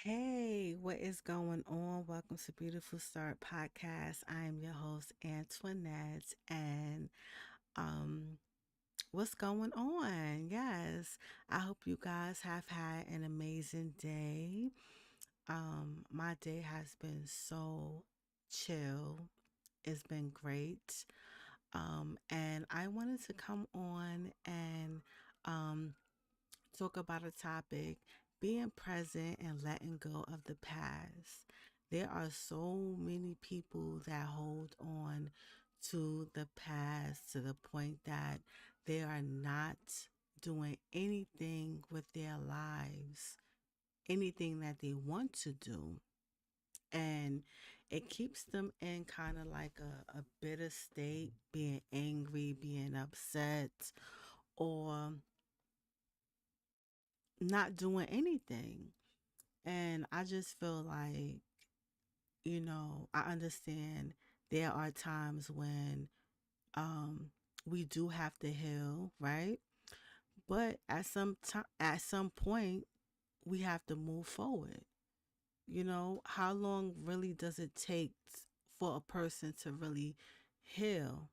Hey, what is going on? Welcome to Beautiful Start Podcast. I am your host, Antoinette, and um, what's going on? Yes, I hope you guys have had an amazing day. My day has been so chill. It's been great. And I wanted to come on and um talk about a topic, being present and letting go of the past. There are so many people that hold on to the past to the point that they are not doing anything with their lives, anything that they want to do. And it keeps them in kind of like a bitter state, being angry, being upset, or not doing anything. And I just feel like, I understand there are times when um we do have to heal, right? But at some point we have to move forward. How long really does it take for a person to really heal?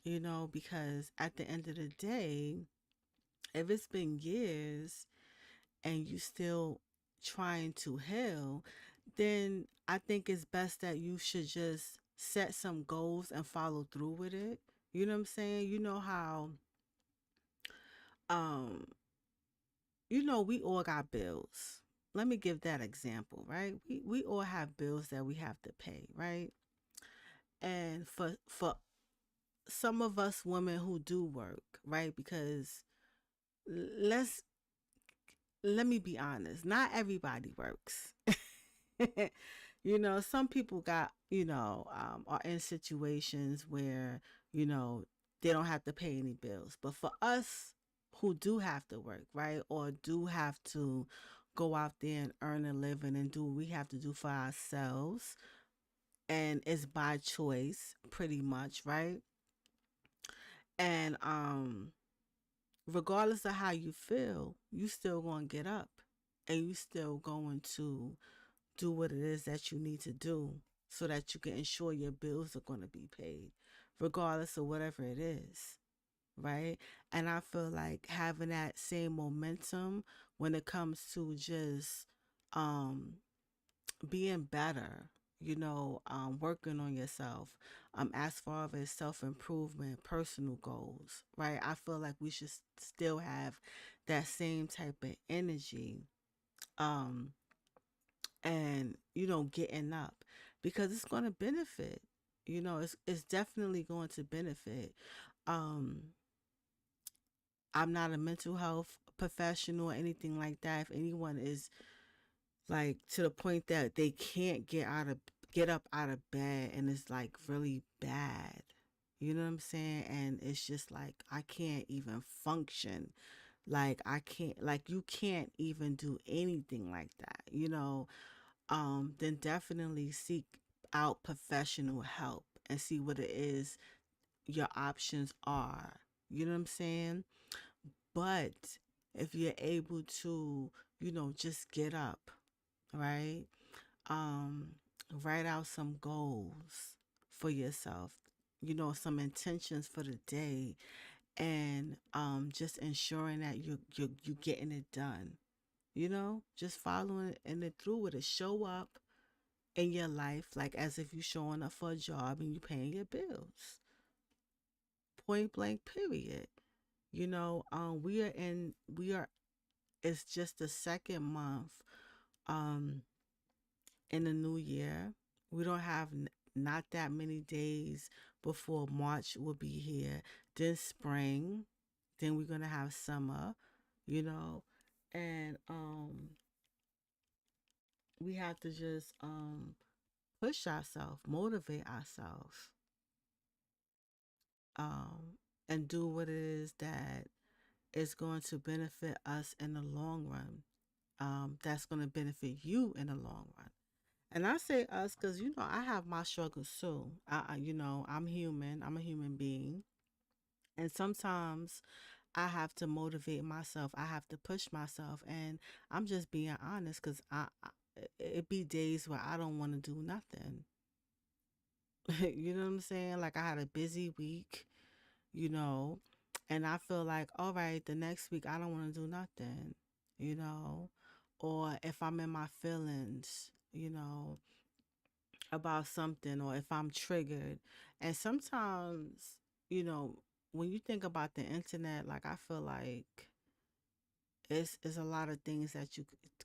Because at the end of the day, if it's been years and you still trying to heal, then I think it's best that you should just set some goals and follow through with it. You know what I'm saying? You know how um we all got bills. Let me give that example, right? We all have bills that we have to pay, right? And for some of us women who do work, right? Because let's let me be honest, not everybody works. Some people are in situations where, you know, they don't have to pay any bills. But for us who do have to work, right, or do have to go out there and earn a living and do what we have to do for ourselves, and it's by choice, pretty much, right? And regardless of how you feel, you still gonna get up and you still going to do what it is that you need to do so that you can ensure your bills are going to be paid, regardless of whatever it is, right? And I feel like having that same momentum when it comes to just um, being better, working on yourself, as far as self improvement, personal goals, right? I feel like we should still have that same type of energy. Um, and getting up because it's going to benefit. It's definitely going to benefit. um I'm not a mental health professional or anything like that. If anyone is like to the point that they can't get up out of bed and it's like really bad, you know what I'm saying, and it's just like I can't even function, like I can't, like you can't even do anything like that, then definitely seek out professional help and see what it is your options are. You know what I'm saying? But if you're able to, just get up, right? Um, write out some goals for yourself, some intentions for the day, and just ensuring that you getting it done. Just following and it through with it. Show up in your life like as if you're showing up for a job and you're paying your bills. Point blank, period. We are it's just the second month um in the new year. We don't have not that many days before March will be here. Then spring, then we're gonna have summer, you know, and we have to just push ourselves, motivate ourselves, um, and do what it is that is going to benefit us in the long run. That's going to benefit you in the long run. And I say us because, I have my struggles too. I'm human, I'm a human being. And sometimes I have to motivate myself. I have to push myself, and I'm just being honest because it be days where I don't want to do nothing. You know what I'm saying? Like I had a busy week, you know, and I feel like, all right, the next week I don't want to do nothing, you know, or if I'm in my feelings, about something, or if I'm triggered. And sometimes, you know, when you think about the internet, like I feel like it's a lot of things that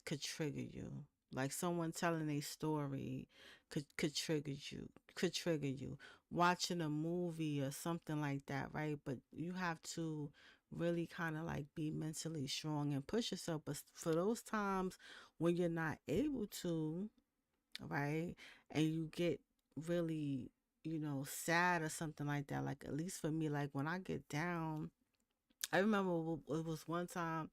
could trigger you. Like someone telling a story could trigger you. Watching a movie or something like that, right? But you have to really kind of like be mentally strong and push yourself. But for those times when you're not able to, right? And you get really, sad or something like that. Like at least for me, like when I get down, I remember it was one time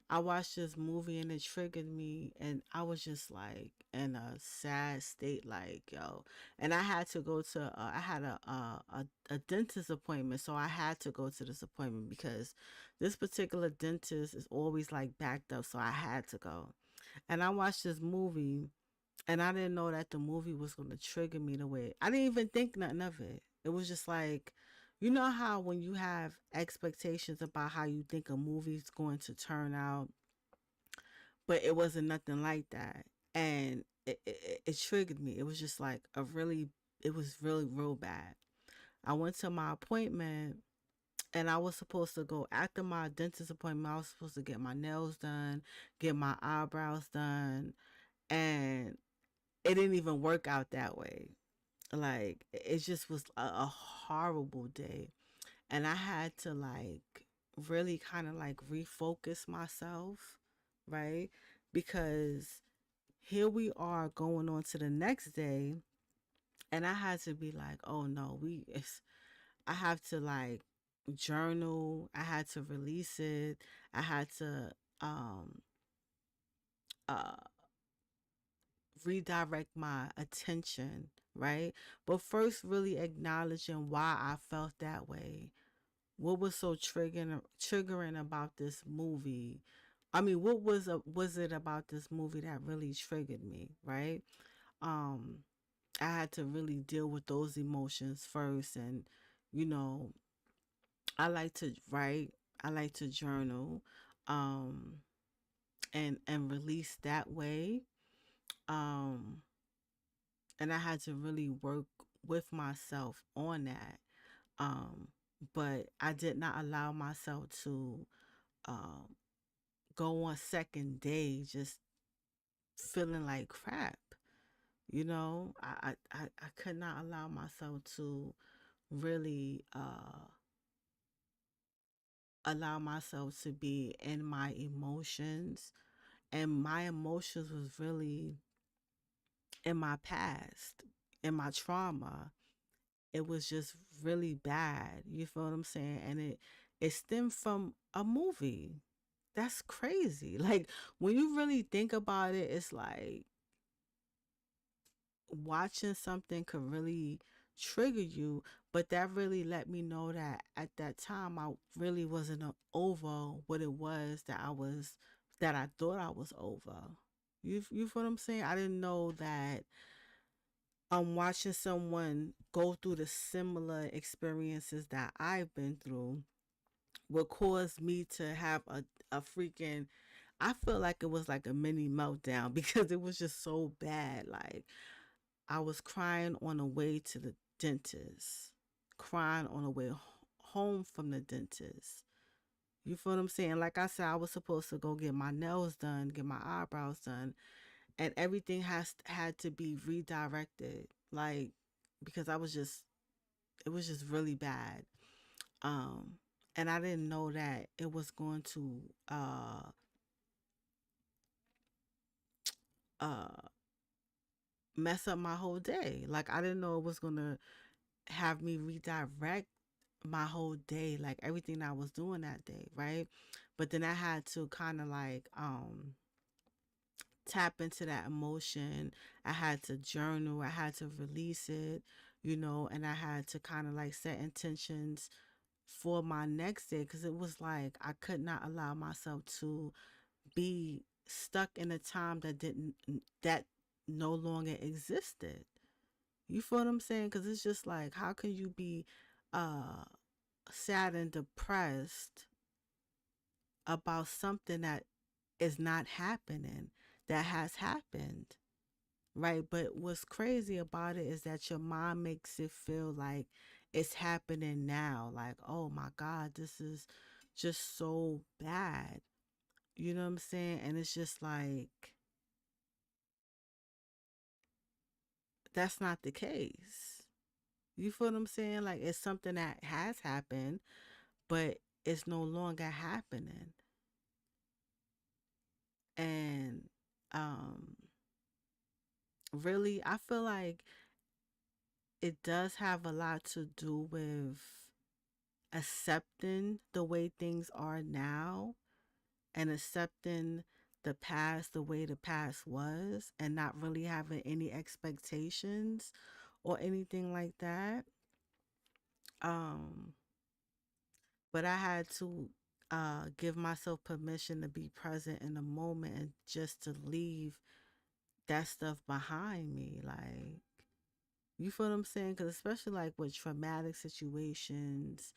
I watched this movie and it triggered me, and I was just like in a sad state, like yo. And I had to go to, I had a dentist appointment, so I had to go to this appointment because this particular dentist is always like backed up, so I had to go. And I watched this movie, and I didn't know that the movie was going to trigger me the way. I didn't even think nothing of it. It was just like, you know how when you have expectations about how you think a movie's going to turn out, but it wasn't nothing like that. And it triggered me. It was just like it was really real bad. I went to my appointment, and I was supposed to go after my dentist appointment. I was supposed to get my nails done, get my eyebrows done, and it didn't even work out that way. Like it just was a horrible day, and I had to like really kind of like refocus myself, right? Because here we are going on to the next day, and I had to be like, oh no, I have to like journal. I had to release it. I had to um uh redirect my attention, right? But first, really acknowledging why I felt that way. What was so triggering about this movie? I mean, was it about this movie that really triggered me, right? Um, I had to really deal with those emotions first, and you know, I like to write. I like to journal, um, and release that way. Um, and I had to really work with myself on that. Um, but I did not allow myself to um, go on second day just feeling like crap. I could not allow myself to really allow myself to be in my emotions. And my emotions was really in my past, in my trauma. It was just really bad. You feel what I'm saying? And it stemmed from a movie. That's crazy. Like when you really think about it, it's like watching something could really trigger you, but that really let me know that at that time I really wasn't over what it was that I thought I was over. You feel what I'm saying? I didn't know that I'm watching someone go through the similar experiences that I've been through would cause me to have a freaking, I feel like it was like a mini meltdown because it was just so bad. Like I was crying on the way to the dentist, crying on the way home from the dentist. You feel what I'm saying? Like I said, I was supposed to go get my nails done, get my eyebrows done, and everything had to be redirected. Like because it was just really bad. Um, and I didn't know that it was going to uh mess up my whole day. Like I didn't know it was gonna have me redirect my whole day, like everything I was doing that day, right? But then I had to kind of like tap into that emotion. I had to journal, I had to release it, and I had to kind of like set intentions for my next day, because it was like I could not allow myself to be stuck in a time that no longer existed. You feel what I'm saying? Because it's just like, how can you be uh sad and depressed about something that is not happening, that has happened, right? But what's crazy about it is that your mind makes it feel like it's happening now. Like, oh my God, this is just so bad. You know what I'm saying? And it's just like, that's not the case. You feel what I'm saying? Like, it's something that has happened, but it's no longer happening. And um really, I feel like it does have a lot to do with accepting the way things are now, and accepting the past the way the past was, and not really having any expectations or anything like that. Um, but I had to give myself permission to be present in the moment and just to leave that stuff behind me. Like, you feel what I'm saying? Because especially like with traumatic situations,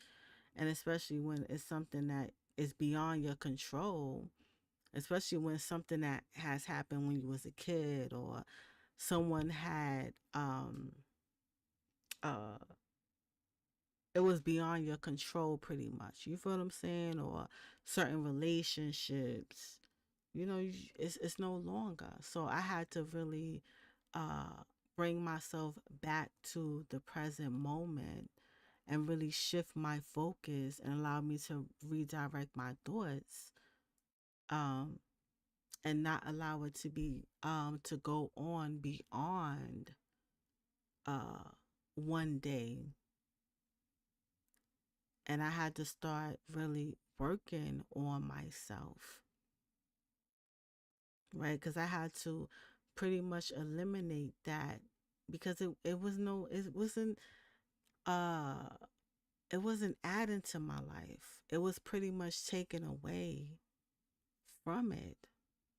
and especially when it's something that is beyond your control, especially when it's something that has happened when you was a kid, or someone had uh it was beyond your control pretty much. You feel what I'm saying? Or certain relationships, it's no longer. So I had to really uh bring myself back to the present moment, and really shift my focus and allow me to redirect my thoughts, um and not allow it to go on beyond uh one day. And I had to start really working on myself, right? Because I had to pretty much eliminate that, because uh it wasn't adding to my life. It was pretty much taken away from it,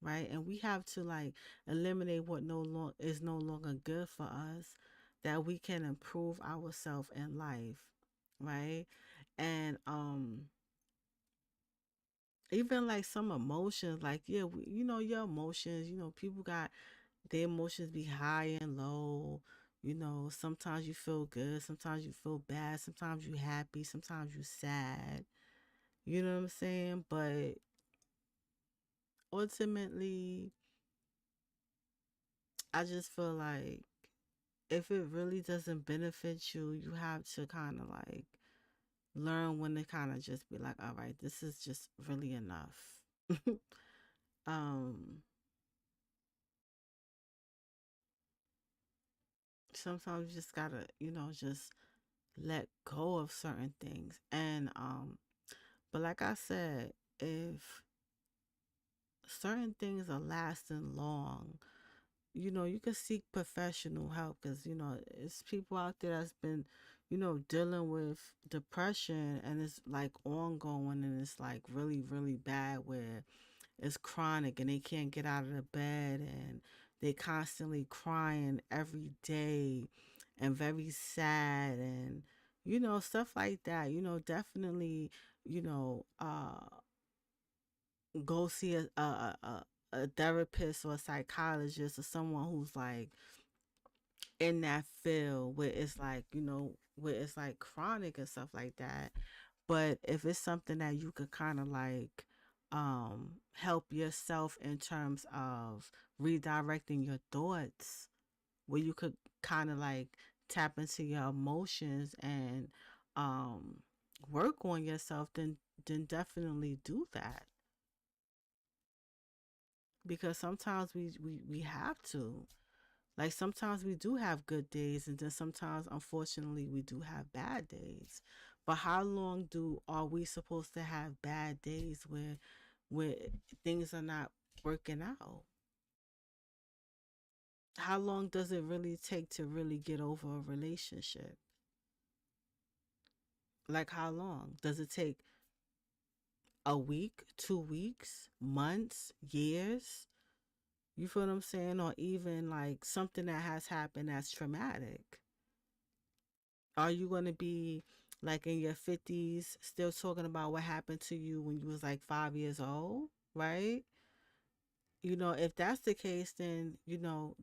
right? And we have to like eliminate what is no longer good for us, that we can improve ourselves in life, right? And even like some emotions, like, yeah, your emotions, people got their emotions be high and low. Sometimes you feel good, sometimes you feel bad, sometimes you happy, sometimes you sad. You know what I'm saying? But ultimately, I just feel like if it really doesn't benefit you, you have to kind of like learn when to kind of just be like, all right, this is just really enough. um Sometimes you just gotta, just let go of certain things. And but like I said, if certain things are lasting long, you can seek professional help, because it's people out there that's been, dealing with depression, and it's like ongoing, and it's like really really bad, where it's chronic and they can't get out of the bed, and they constantly crying every day, and very sad, and stuff like that. Definitely, you know uh go see a therapist or a psychologist, or someone who's like in that field, where it's like, where it's like chronic and stuff like that. But if it's something that you could kind of like help yourself in terms of redirecting your thoughts, where you could kind of like tap into your emotions and um work on yourself, then definitely do that. Because sometimes we have to, like, sometimes we do have good days, and then sometimes unfortunately we do have bad days. But how long are we supposed to have bad days where things are not working out? How long does it really take to really get over a relationship? Like how long? Does it take a week, 2 weeks, months, years? You feel what I'm saying? Or even like something that has happened that's traumatic. Are you going to be like in your 50s still talking about what happened to you when you was like 5 years old? Right? If that's the case, then,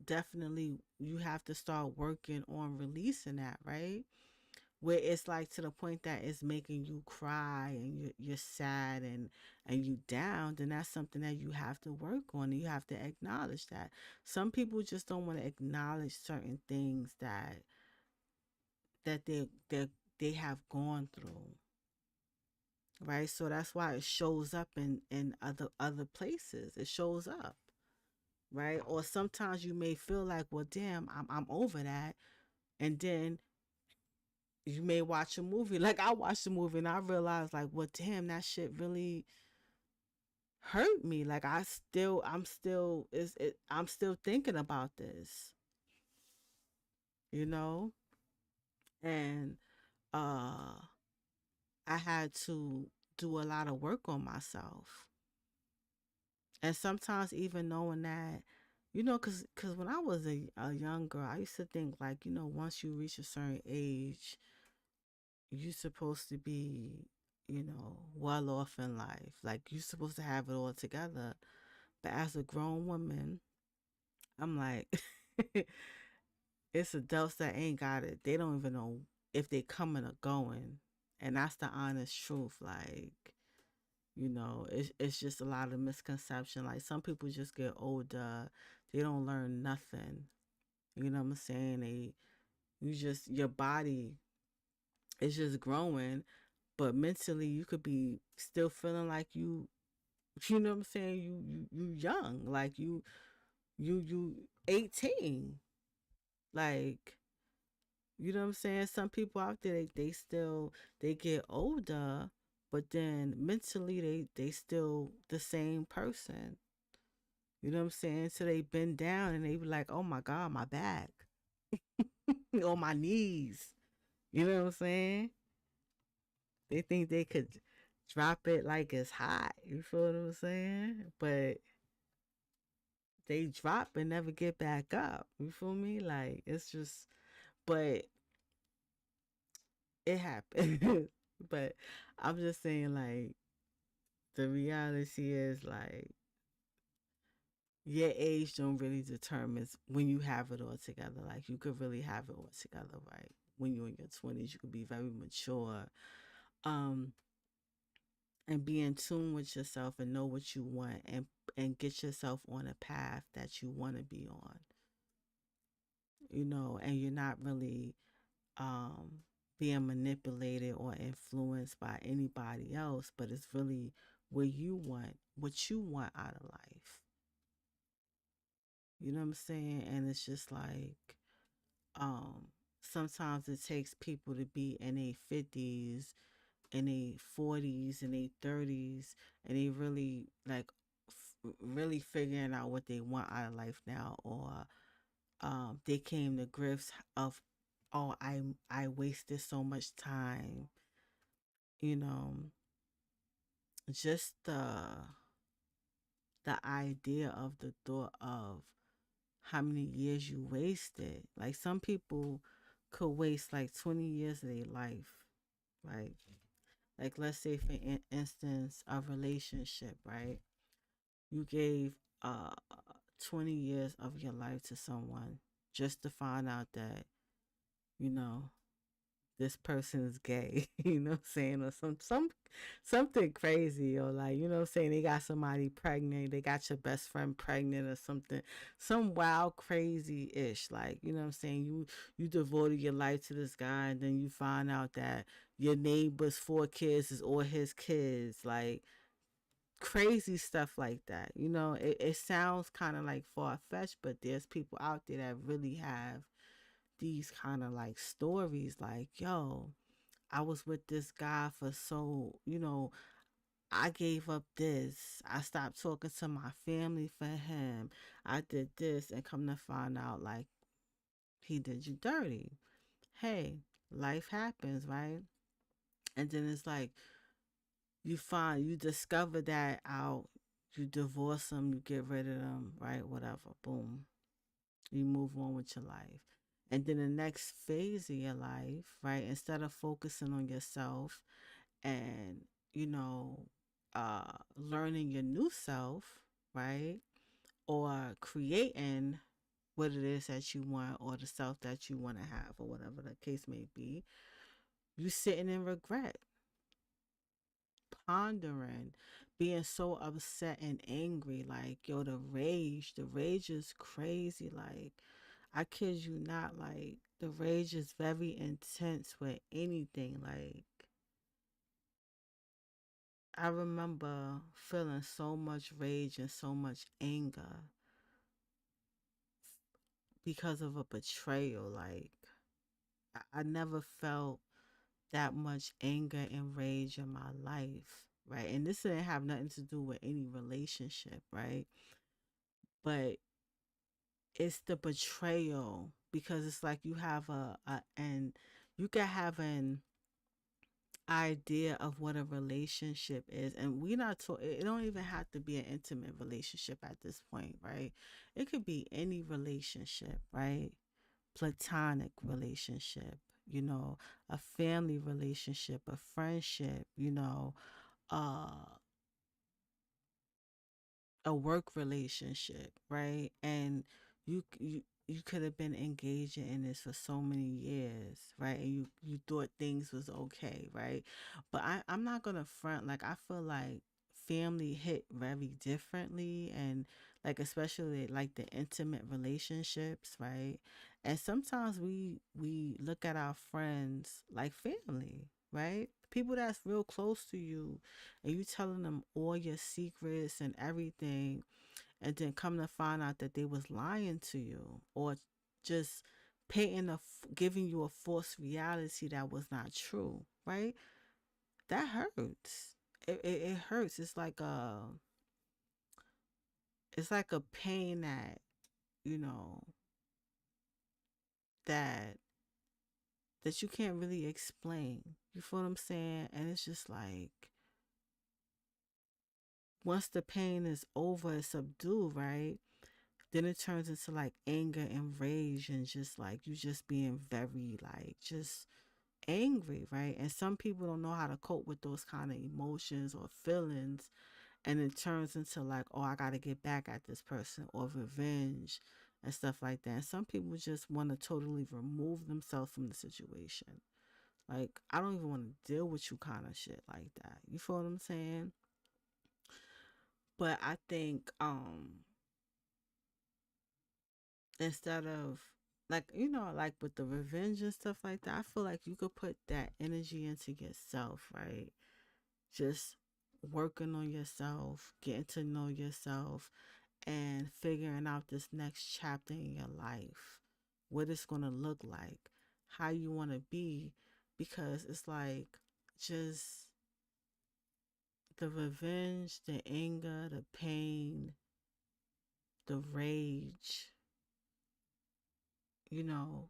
definitely you have to start working on releasing that, right? Where it's like to the point that it's making you cry and you're sad and you down, then that's something that you have to work on and you have to acknowledge that. Some people just don't want to acknowledge certain things that they have gone through, right? So that's why it shows up in other places. It shows up, right? Or sometimes you may feel like, well, damn, I'm over that, and then you may watch a movie. Like I watched a movie and I realized, like, well, damn, that shit really hurt me. Like I'm still thinking about this, you know, and uh, I had to do a lot of work on myself, and sometimes even knowing that. Cause when I was a young girl, I used to think like, once you reach a certain age, you're supposed to be, well off in life. Like you're supposed to have it all together. But as a grown woman, I'm like, it's adults that ain't got it. They don't even know if they coming or going. And that's the honest truth. Like, it's just a lot of misconception. Like some people just get older, they don't learn nothing. You know what I'm saying? Your body is just growing, but mentally you could be still feeling like you know what I'm saying, you young, like you 18, like, you know what I'm saying. Some people out there, they still, they get older, but then mentally they still the same person. You know what I'm saying. So they bend down and they be like, oh my god, my back or my knees. You know what I'm saying. They think they could drop it like it's hot. You feel what I'm saying? But they drop and never get back up. You feel me? Like it's just, but it happened. But I'm just saying, like, the reality is, like, your age don't really determine when you have it all together. Like, you could really have it all together, right? When you're in your 20s, you could be very mature, um, and be in tune with yourself and know what you want, and get yourself on a path that you want to be on, and you're not really um, being manipulated or influenced by anybody else, but it's really what you want out of life. You know what I'm saying? And it's just like, um, sometimes it takes people to be in their 50s, in their 40s, in their 30s, and they really like really figuring out what they want out of life now, or they came to grips of, oh, I wasted so much time, you know, just the idea of the thought of how many years you wasted. Like some people could waste like 20 years of their life, right? Like let's say for instance a relationship, right? You gave 20 years of your life to someone just to find out that, you know, this person is gay, you know what I'm saying? Or something crazy, or like, you know what I'm saying, they got somebody pregnant, they got your best friend pregnant or something, some wild crazy ish, like, you know what I'm saying, you devoted your life to this guy and then you find out that your neighbor's 4 kids is all his kids, like crazy stuff like that. It sounds kind of like far-fetched, but there's people out there that really have these kind of like stories like, yo, I was with this guy for so, I gave up this. I stopped talking to my family for him. I did this, and come to find out, like, he did you dirty. Hey, life happens, right? And then it's like you discover that out, you divorce them, you get rid of them, right? Whatever, boom, you move on with your life. And then the next phase of your life, right? Instead of focusing on yourself and, you know, learning your new self, right? Or creating what it is that you want or the self that you want to have or whatever the case may be, you sitting in regret, pondering, being so upset and angry. Like, yo, the rage is crazy. Like, I kid you not, like, the rage is very intense with anything. Like, I remember feeling so much rage and so much anger because of a betrayal. Like, I never felt that much anger and rage in my life, right? And this didn't have nothing to do with any relationship, right? But it's the betrayal because it's like you have and you can have an idea of what a relationship is, and we not talking, it don't even have to be an intimate relationship at this point, right? It could be any relationship, right? Platonic relationship, you know, a family relationship, a friendship, you know, uh a work relationship, right? And you could have been engaging in this for so many years, right? And you thought things was okay, right? But I'm not gonna front. Like, I feel like family hit very differently, and like especially like the intimate relationships, right? And sometimes we look at our friends like family, right? People that's real close to you, and you telling them all your secrets and everything, and then come to find out that they was lying to you, or just giving you a false reality that was not true, right? That hurts. It hurts. It's like a pain that, you know, that that you can't really explain. You feel what I'm saying? And it's just like, once the pain is over, it's subdued, right? Then it turns into like anger and rage, and just like you just being very like just angry, right? And some people don't know how to cope with those kind of emotions or feelings, and it turns into like, oh, I got to get back at this person, or revenge and stuff like that. And some people just want to totally remove themselves from the situation. Like, I don't even want to deal with you kind of shit like that. You feel what I'm saying? But I think instead of, like, you know, like with the revenge and stuff like that, I feel like you could put that energy into yourself, right? Just working on yourself, getting to know yourself, and figuring out this next chapter in your life, what it's going to look like, how you want to be. Because it's like, just the revenge, the anger, the pain, the rage, you know,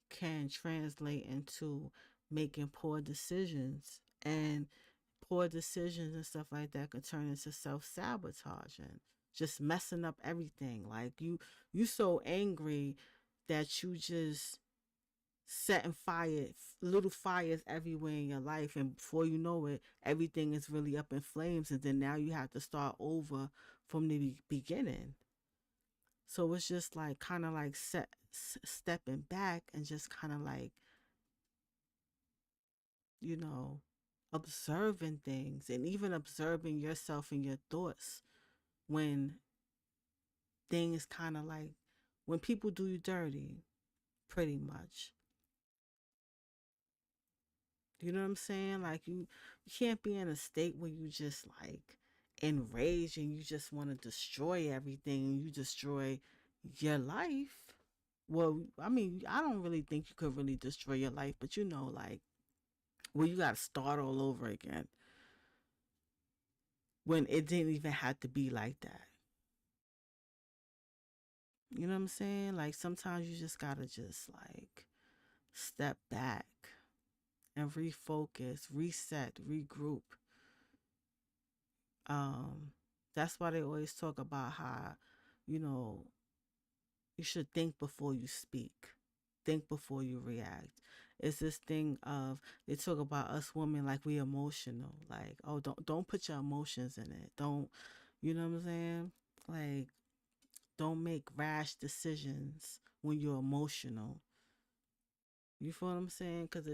can translate into making poor decisions. And poor decisions and stuff like that can turn into self-sabotaging, just messing up everything. Like, you so angry that you just setting fire, little fires everywhere in your life, and before you know it, everything is really up in flames, and then now you have to start over from the beginning. So it's just like kind of like stepping back and just kind of like, you know, observing things, and even observing yourself and your thoughts when things kind of like, when people do you dirty, pretty much. You know what I'm saying? Like, you can't be in a state where you just like enraged and you just want to destroy everything, and you destroy your life. Well, I mean, I don't really think you could really destroy your life, but you know, like, well, you got to start all over again when it didn't even have to be like that. You know what I'm saying? Like, sometimes you just gotta just like step back and refocus, reset, regroup. Um, that's why they always talk about how, you know, you should think before you speak, think before you react. It's this thing of, they talk about us women like we emotional, like, oh, don't put your emotions in it. Don't, you know what I'm saying? Like, don't make rash decisions when you're emotional. You feel what I'm saying? Because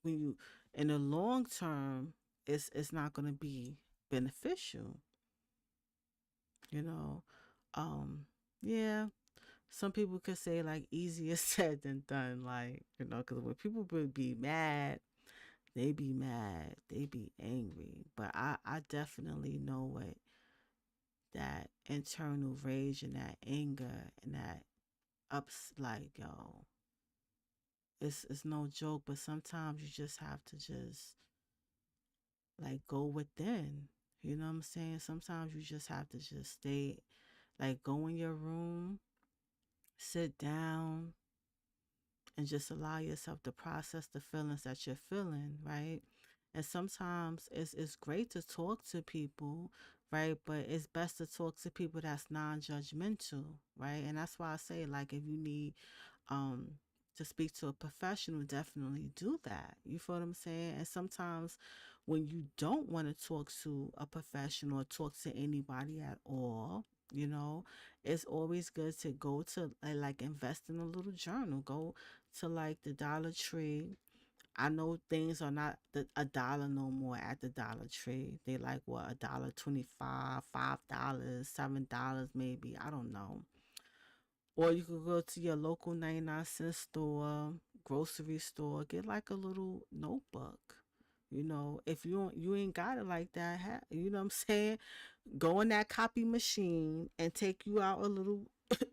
when you, in the long term, it's not going to be beneficial. You know, um, yeah. Some people could say like easier said than done. Like, because when people be mad, they be angry. But I definitely know what that internal rage and that anger and that ups, like, yo, it's no joke. But sometimes you just have to just like go within. You know what I'm saying? Sometimes you just have to just stay, like, go in your room, sit down, and just allow yourself to process the feelings that you're feeling, right? And sometimes it's great to talk to people, right? But it's best to talk to people that's non-judgmental, right? And that's why I say, like, if you need um to speak to a professional, definitely do that. You feel what I'm saying? And sometimes when you don't want to talk to a professional or talk to anybody at all, you know, it's always good to go to, like, invest in a little journal. Go to like the Dollar Tree. I know things are not a dollar no more at the Dollar Tree. They like, what, $1.25, $5, $7 maybe. I don't know. Or you could go to your local 99-cent store, grocery store, get like a little notebook. If you ain't got it like that, you know what I'm saying? Go in that copy machine and take you out a little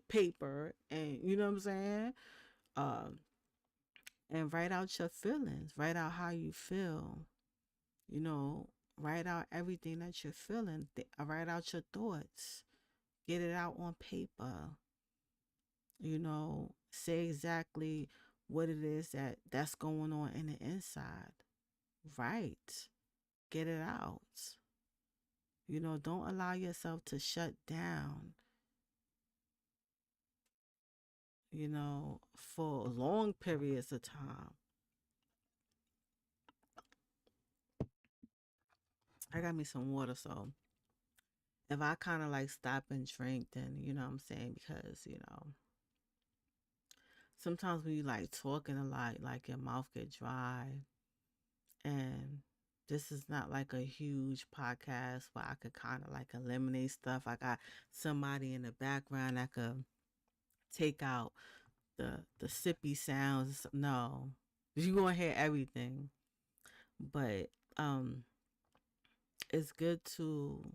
paper, and you know what I'm saying? Um, and write out your feelings, write out how you feel, you know, write out everything that you're feeling, write out your thoughts, get it out on paper, say exactly what it is that's going on in the inside. Right. Get it out. Don't allow yourself to shut down, for long periods of time. I got me some water, so if I kind of like stop and drink, then you know what I'm saying, because sometimes when you like talking a lot, like your mouth get dry, and this is not like a huge podcast where I could kind of like eliminate stuff. I got somebody in the background that could take out the sippy sounds. No, you gonna hear everything, but it's good to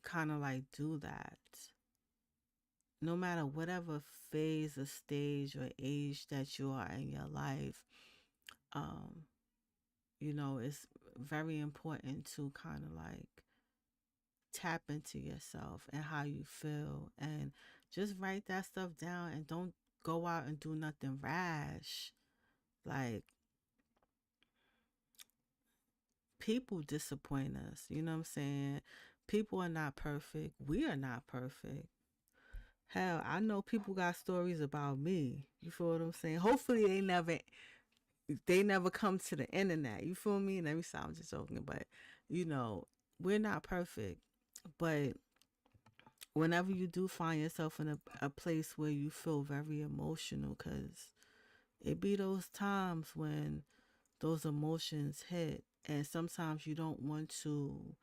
kind of like do that, no matter whatever phase or stage or age that you are in your life. um it's very important to kind of like tap into yourself and how you feel, and just write that stuff down, and don't go out and do nothing rash. Like, people disappoint us, you know what I'm saying? People are not perfect. We are not perfect. Hell, I know people got stories about me. You feel what I'm saying? Hopefully they never come to the internet. You feel me? Let me sound just joking, but you know, we're not perfect. But whenever you do find yourself in a place where you feel very emotional, because it be those times when those emotions hit, and sometimes you don't want to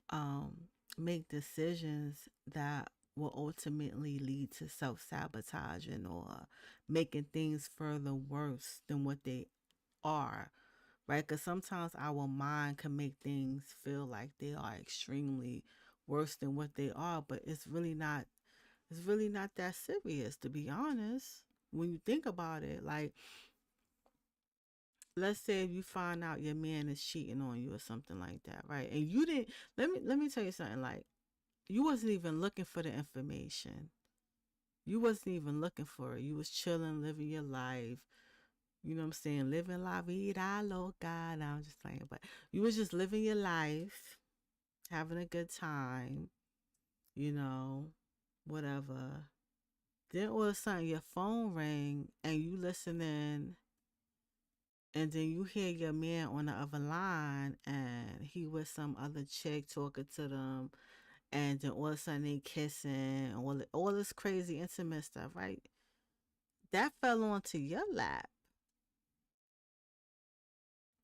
um, make decisions that will ultimately lead to self-sabotaging or making things further worse than what they are, right? Because sometimes our mind can make things feel like they are extremely worse than what they are, but it's really not that serious, to be honest. When you think about it, like, let's say if you find out your man is cheating on you or something like that, right? And you didn't, let me tell you something, like, you wasn't even looking for the information. You wasn't even looking for it. You was chilling, living your life, You know what I'm saying? Living la vida loca. Now I'm just playing, but you was just living your life, having a good time, you know, whatever. Then all of a sudden your phone ring and you listening, and then you hear your man on the other line and he with some other chick talking to them, and then all of a sudden they kissing, all this crazy intimate stuff, right? That fell onto your lap.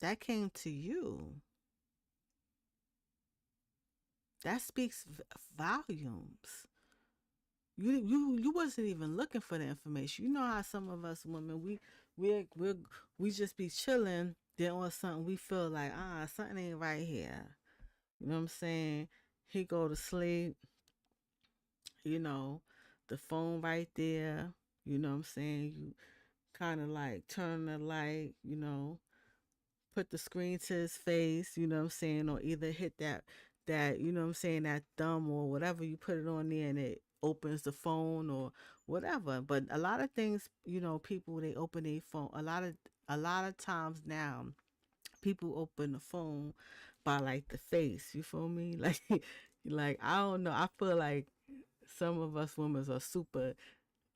That came to you. That speaks volumes. You wasn't even looking for the information. You know how some of us women, we just be chilling, then all of a sudden we feel like, something ain't right here. You know what I'm saying? He go to sleep, you know, the phone right there, you know what I'm saying? You kind of like turn the light, put the screen to his face, you know what I'm saying, or either hit that, you know what I'm saying, that thumb or whatever, you put it on there and it opens the phone or whatever. But a lot of things, people, they open their phone a lot of times now. People open the phone by like the face, you feel me? Like I don't know, I feel like some of us women are super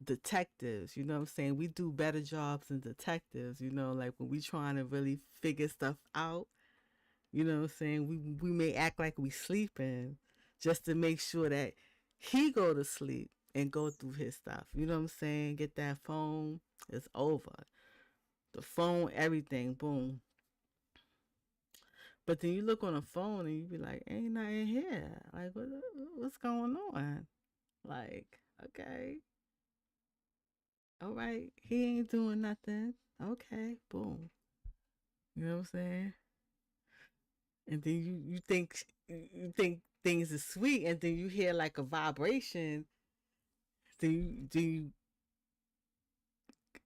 detectives, you know what I'm saying? We do better jobs than detectives, like when we trying to really figure stuff out, you know what I'm saying? We may act like we sleeping just to make sure that he go to sleep and go through his stuff. You know what I'm saying? Get that phone, it's over. The phone, everything, boom. But then you look on the phone and you be like, ain't nothing here. Like, what's going on? Like, okay, all right, he ain't doing nothing. Okay, boom. You know what I'm saying? And then you think things is sweet, and then you hear like a vibration. Then you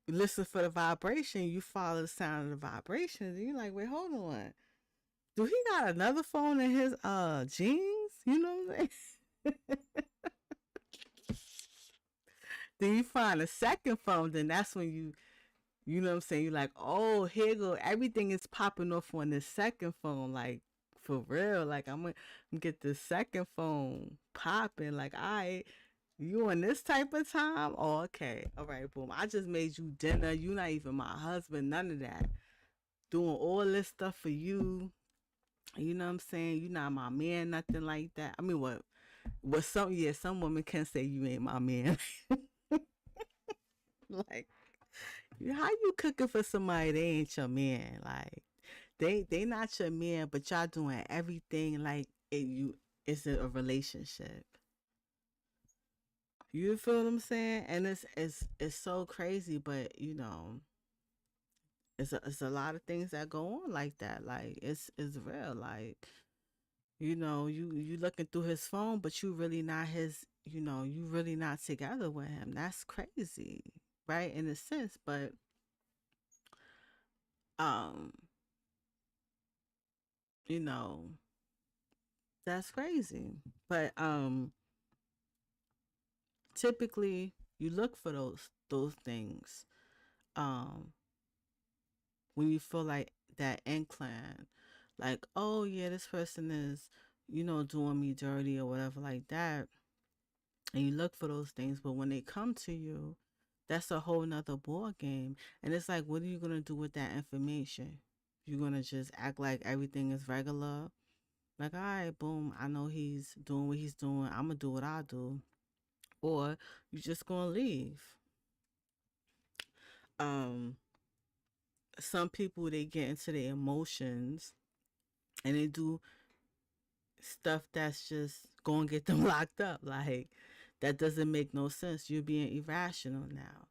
listen for the vibration. You follow the sound of the vibration. And you're like, wait, hold on. Do he got another phone in his jeans? You know what I'm saying? Then you find a second phone. Then that's when you know what I'm saying. You're like, oh, here go. Everything is popping off on this second phone. Like, for real. Like, I'm gonna get the second phone popping. Like, all right, you on this type of time? Oh, okay. All right, boom. I just made you dinner. You not even my husband. None of that. Doing all this stuff for you. You know what I'm saying? You not my man, nothing like that. I mean, some women can say you ain't my man. Like, how you cooking for somebody they ain't your man? Like, they not your man, but y'all doing everything like it's a relationship. You feel what I'm saying? And it's so crazy, but it's a lot of things that go on like that. Like, it's real. Like, you looking through his phone, but you really not his. You really not together with him. That's crazy, right? In a sense, but um, you know, that's crazy. But typically you look for those things um when you feel like that incline, like, oh yeah, this person is doing me dirty or whatever like that, and you look for those things, but when they come to you, that's a whole nother ball game. And it's like, what are you gonna do with that information? You're gonna just act like everything is regular, like, all right, boom, I know he's doing what he's doing, I'm gonna do what I do, or you just gonna leave. um some people, they get into their emotions and they do stuff that's just gonna get them locked up. Like, that doesn't make no sense. You're being irrational now.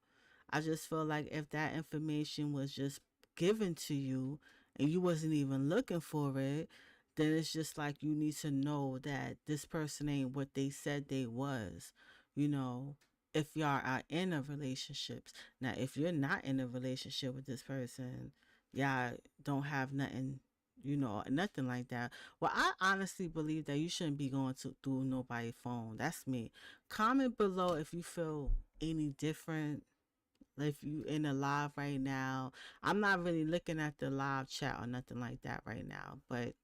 I just feel like if that information was just given to you and you wasn't even looking for it, then it's just like, you need to know that this person ain't what they said they was. You know, if y'all are in a relationship. Now, if you're not in a relationship with this person, y'all don't have nothing, nothing like that. Well, I honestly believe that you shouldn't be going through nobody's phone. That's me. Comment below if you feel any different. If you in a live right now, I'm not really looking at the live chat or nothing like that right now. But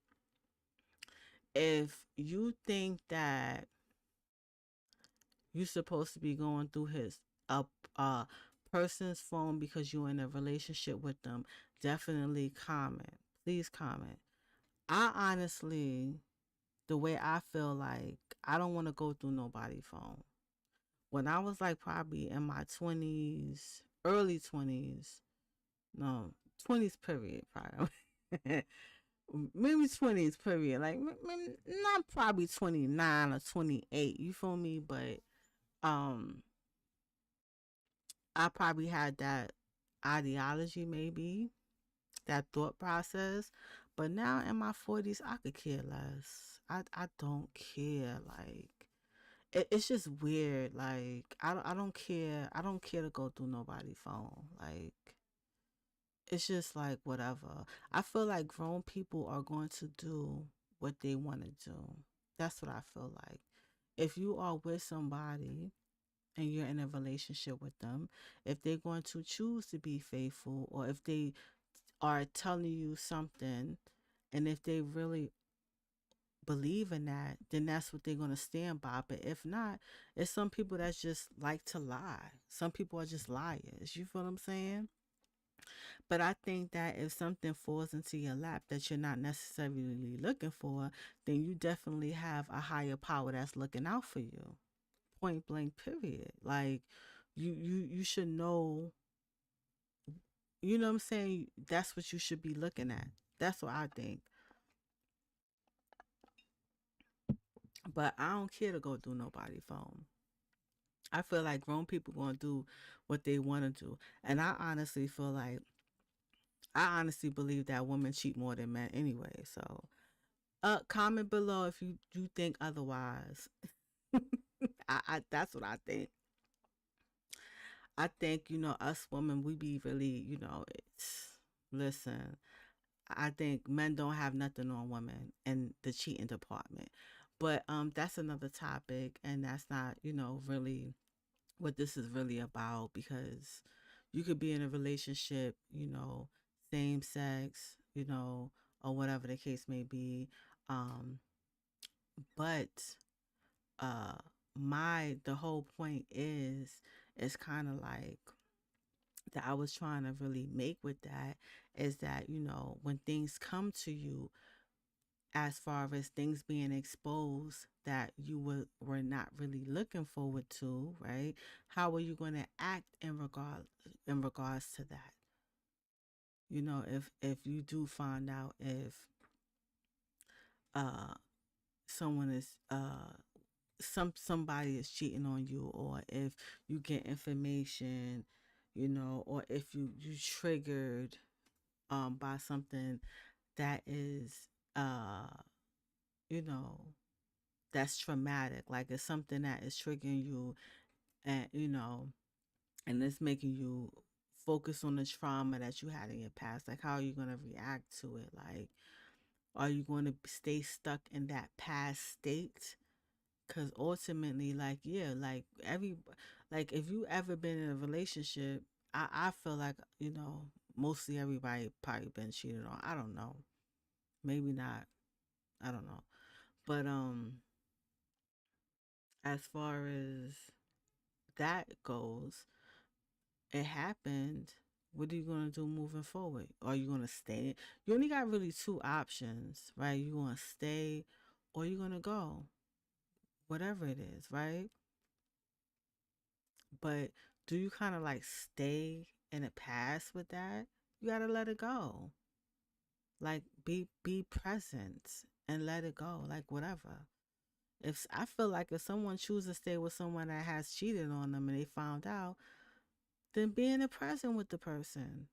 if you think that you're supposed to be going through his a person's phone because you're in a relationship with them, definitely comment. Please comment. I honestly, the way I feel like, I don't want to go through nobody's phone. When I was like probably in my 20s, early 20s, no, 20s period, probably. Maybe 20s period. Like, not probably 29 or 28, you feel me? But, um, I probably had that ideology, maybe that thought process. But now in my 40s, I could care less. I don't care. Like, it's just weird. Like, I don't care. I don't care to go through nobody's phone. Like, it's just like whatever. I feel like grown people are going to do what they want to do. That's what I feel like. If you are with somebody and you're in a relationship with them, if they're going to choose to be faithful, or if they are telling you something, and if they really believe in that, then that's what they're going to stand by. But if not, it's some people that just like to lie. Some people are just liars. You feel what I'm saying? But I think that if something falls into your lap that you're not necessarily looking for, then you definitely have a higher power that's looking out for you. Point blank, period. Like, you should know, you know what I'm saying? That's what you should be looking at. That's what I think. But I don't care to go through nobody's phone. I feel like grown people gonna do what they want to do, and I honestly believe that women cheat more than men anyway. So, comment below if you think otherwise. That's what I think. I think, us women, we be really, it's, listen. I think men don't have nothing on women in the cheating department. But that's another topic, and that's not, really what this is really about, because you could be in a relationship, same sex, or whatever the case may be. Um, but uh the whole point is kind of like that I was trying to really make with that, is that, when things come to you, as far as things being exposed that you were not really looking forward to, right? How are you going to act in regards to that? If you do find out if uh someone is somebody is cheating on you, or if you get information, or if you triggered by something that is uh you know that's traumatic, like it's something that is triggering you, and and it's making you focus on the trauma that you had in your past. Like, how are you going to react to it? Like, are you going to stay stuck in that past state? Because ultimately, like, yeah, like if you ever been in a relationship, I feel like, mostly everybody probably been cheated on. I don't know, maybe not, I don't know. But as far as that goes, it happened. What are you gonna do moving forward? Are you gonna stay? You only got really two options, right? You gonna stay, or you gonna go, whatever it is, right? But do you kind of like stay in the past with that? You gotta let it go. Like, be present and let it go. Like, whatever. If I feel like if someone chooses to stay with someone that has cheated on them and they found out, then be in the present with the person.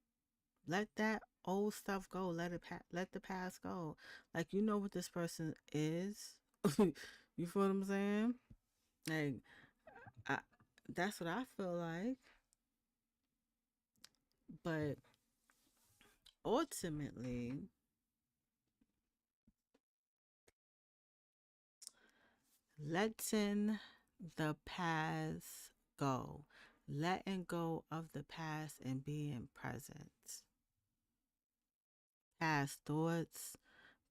Let that old stuff go. Let the past go. Like, you know what this person is. You feel what I'm saying? Like, I, that's what I feel like. But ultimately, letting the past go. letting go of the past and being present. Past thoughts,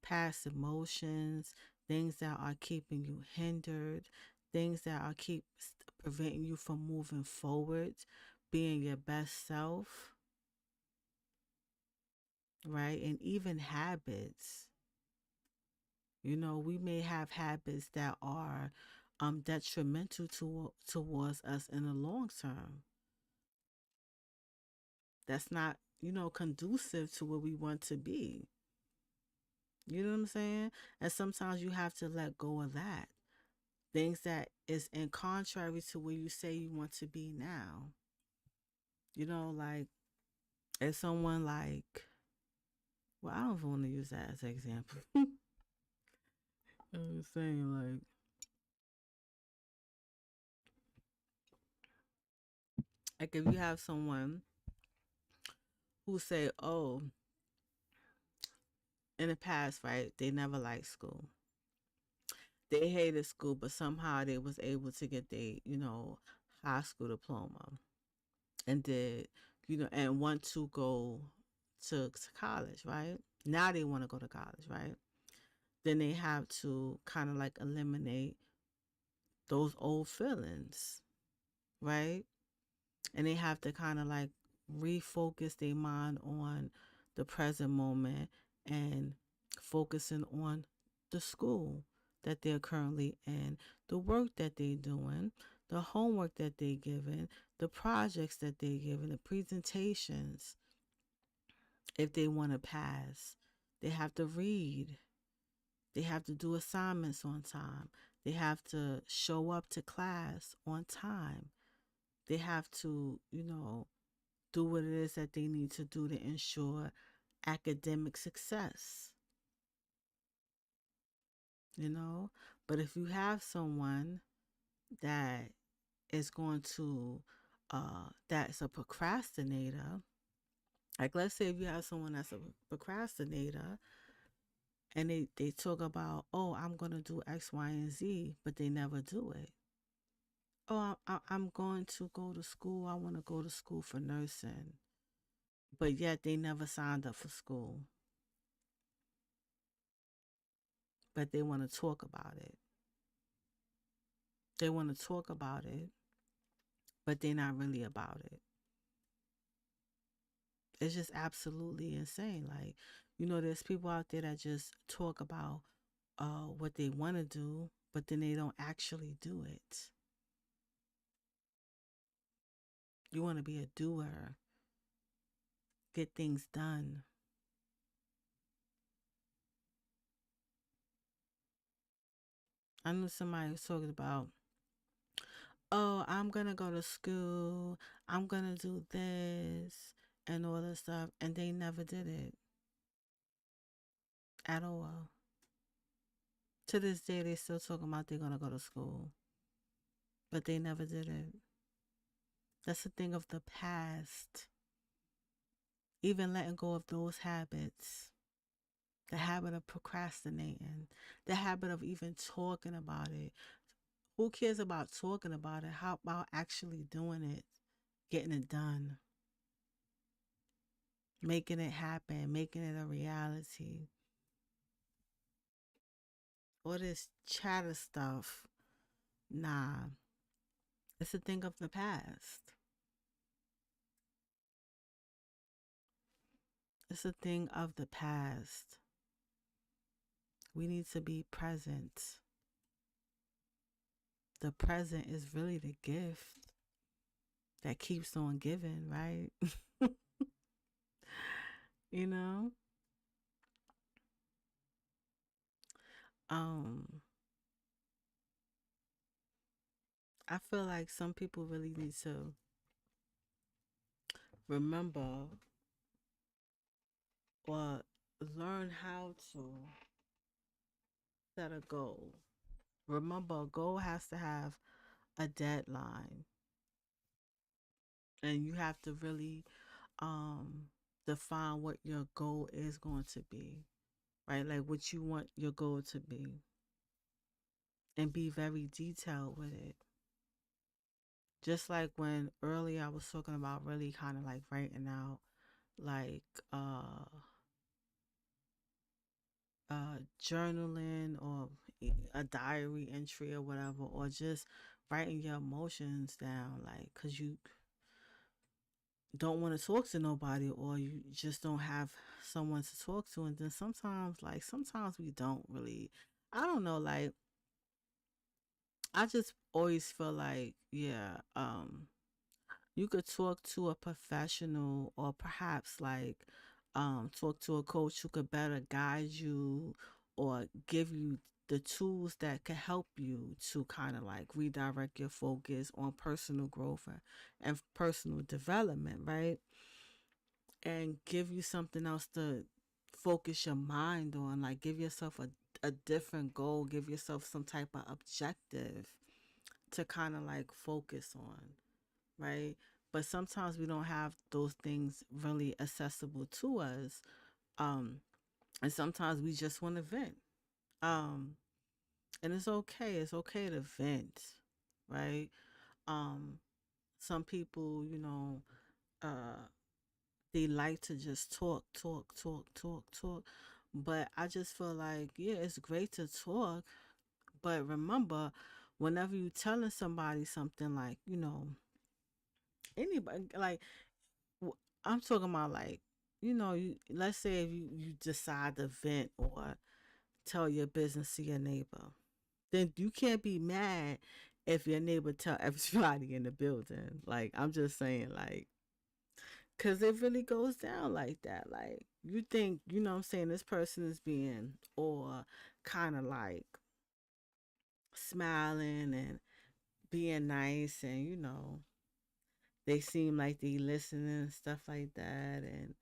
past emotions, things that are keeping you hindered, things that are preventing you from moving forward, being your best self, right? And even habits. You know, we may have habits that are detrimental towards us in the long term. That's not, conducive to where we want to be. You know what I'm saying? And sometimes you have to let go of that. Things that is in contrary to where you say you want to be now. Like if someone well, I don't want to use that as an example. I'm saying like if you have someone who say, oh, in the past, right, they never liked school. They hated school, but somehow they was able to get their, high school diploma and did, and want to go to college, right? Now they want to go to college, right? Then they have to kind of like eliminate those old feelings, right? And they have to kind of like refocus their mind on the present moment and focusing on the school that they're currently in, the work that they're doing, the homework that they're given, the projects that they're given, the presentations. If they want to pass, they have to read. They have to do assignments on time. They have to show up to class on time. They have to, do what it is that they need to do to ensure academic success, you know? But if you have someone that is going to, that's a procrastinator, like let's say if you have someone that's a procrastinator and they talk about, oh, I'm going to do X, Y, and Z, but they never do it. Oh, I'm going to go to school. I want to go to school for nursing. But yet they never signed up for school. But they want to talk about it. They want to talk about it, but they're not really about it. It's just absolutely insane. Like, there's people out there that just talk about what they want to do, but then they don't actually do it. You want to be a doer, get things done. I knew somebody was talking about, oh, I'm going to go to school, I'm going to do this and all this stuff. And they never did it at all. To this day, they still talking about they're going to go to school, but they never did it. That's the thing of the past. Even letting go of those habits, the habit of procrastinating, the habit of even talking about it. Who cares about talking about it? How about actually doing it, getting it done, making it happen, making it a reality? All this chatter stuff, nah, it's a thing of the past. It's a thing of the past. We need to be present. The present is really the gift that keeps on giving, right? you know? Um, I feel like some people really need to remember or learn how to set a goal. Remember, a goal has to have a deadline, and you have to really define what your goal is going to be, right? Like what you want your goal to be, and be very detailed with it. Just like when earlier I was talking about really kind of like writing out like journaling or a diary entry or whatever, or just writing your emotions down, like because you don't want to talk to nobody, or you just don't have someone to talk to. And then sometimes, like sometimes we don't really, I don't know, like I just always feel like, yeah, you could talk to a professional, or perhaps like talk to a coach who could better guide you or give you the tools that could help you to kind of like redirect your focus on personal growth and personal development, right? And give you something else to focus your mind on, like give yourself a different goal, give yourself some type of objective to kind of like focus on, right? But sometimes we don't have those things really accessible to us. Um, and sometimes we just want to vent. Um, and it's okay. It's okay to vent, right? Um, some people, they like to just talk, talk, talk, talk, talk. But I just feel like, yeah, it's great to talk. But remember, whenever you telling somebody something, like, anybody, like, I'm talking about like, let's say if you decide to vent or tell your business to your neighbor, then you can't be mad if your neighbor tell everybody in the building. Like, I'm just saying, like, cause it really goes down like that. Like, you think, what I'm saying, this person is being, or kind of like smiling and being nice, and they seem like they listening and stuff like that, and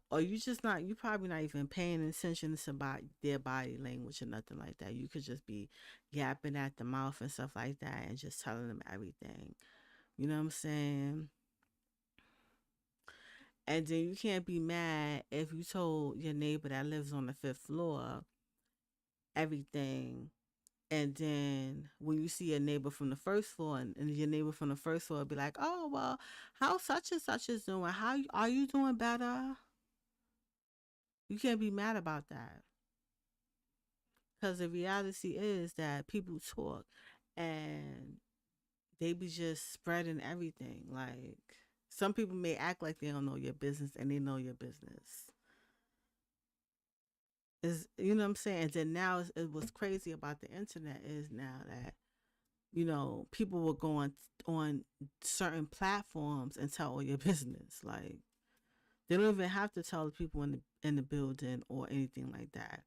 or you probably not even paying attention to their body language or nothing like that. You could just be yapping at the mouth and stuff like that and just telling them everything. You know what I'm saying? And then you can't be mad if you told your neighbor that lives on the fifth floor everything. And then when you see a neighbor from the first floor, and your neighbor from the first floor be like, "Oh, well, how such and such is doing? Are you doing better?" You can't be mad about that. Because the reality is that people talk and they be just spreading everything. Like, some people may act like they don't know your business, and they know your business. Is, you know what I'm saying? And then now, what's crazy about the internet is now that, people will go on certain platforms and tell all your business. Like, they don't even have to tell the people in the building or anything like that.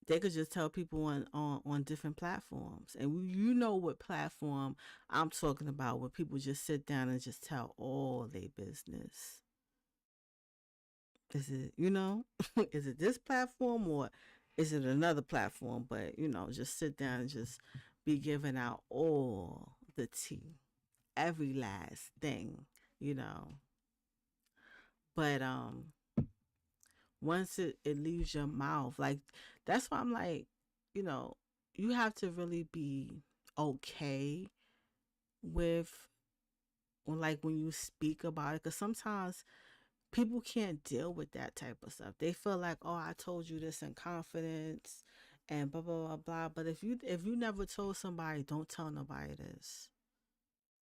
They could just tell people on different platforms, and you know what platform I'm talking about, where people just sit down and just tell all their business. Is it, is it this platform, or is it another platform? But just sit down and just be giving out all the tea, every last thing, you know but once it leaves your mouth, like, that's why I'm like, you know you have to really be okay with, like, when you speak about it, because sometimes people can't deal with that type of stuff. They feel like, oh, I told you this in confidence and blah blah blah blah. But if you never told somebody, don't tell nobody this,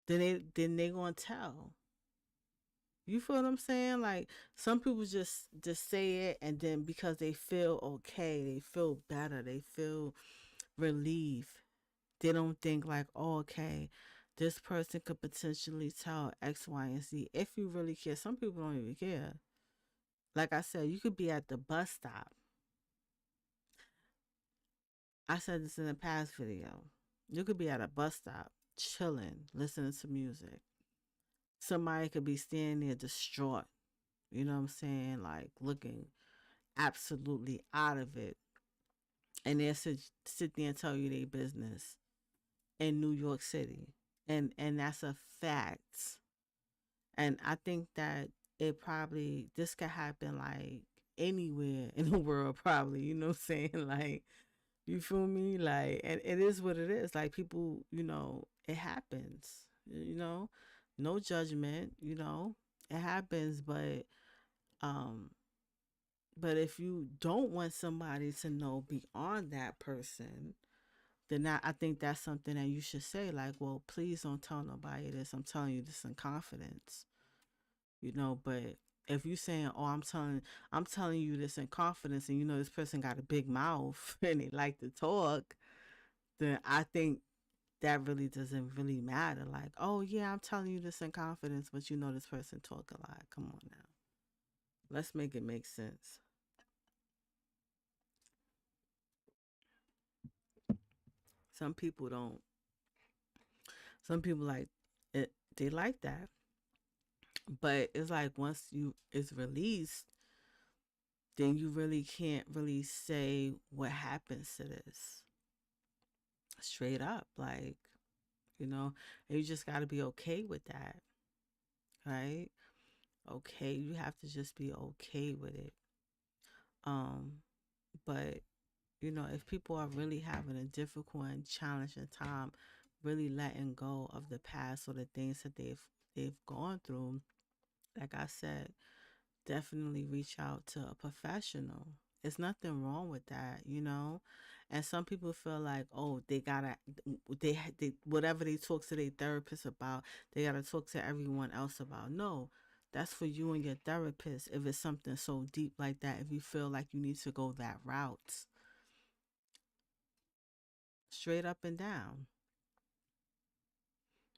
then they gonna tell. You feel what I'm saying? Like, some people just say it, and then because they feel okay, they feel better, they feel relief. They don't think like, oh, okay, this person could potentially tell X, Y, and Z. If you really care, some people don't even care. Like I said, you could be at the bus stop. I said this in a past video. You could be at a bus stop, chilling, listening to music. Somebody could be standing there distraught. You know what I'm saying? Like, looking absolutely out of it. And they'll sit there and tell you their business in New York City. And that's a fact. And I think that this could happen like anywhere in the world, probably, you know what I'm saying? Like, You feel me? Like, and it is what it is. Like, people, it happens. No judgment. It happens. Um, but if you don't want somebody to know beyond that person, then I think that's something that you should say. Like, well, please don't tell nobody this. I'm telling you this in confidence. But if you saying, oh, I'm telling you this in confidence, and this person got a big mouth and they like to talk, then I think that really doesn't really matter. Like, oh yeah, I'm telling you this in confidence, but this person talk a lot. Come on now. Let's make it make sense. Some people don't. Some people like it, they like that. But it's like once it's released, then you really can't really say what happens to this. Straight up. Like, you know, and you just gotta be okay with that. Right? Okay. You have to just be okay with it. Um, but if people are really having a difficult and challenging time really letting go of the past or the things that they've gone through, like I said, definitely reach out to a professional. There's nothing wrong with that. And some people feel like, oh, they whatever they talk to their therapist about, they gotta talk to everyone else about. No, that's for you and your therapist. If it's something so deep like that, if you feel like you need to go that route, straight up and down.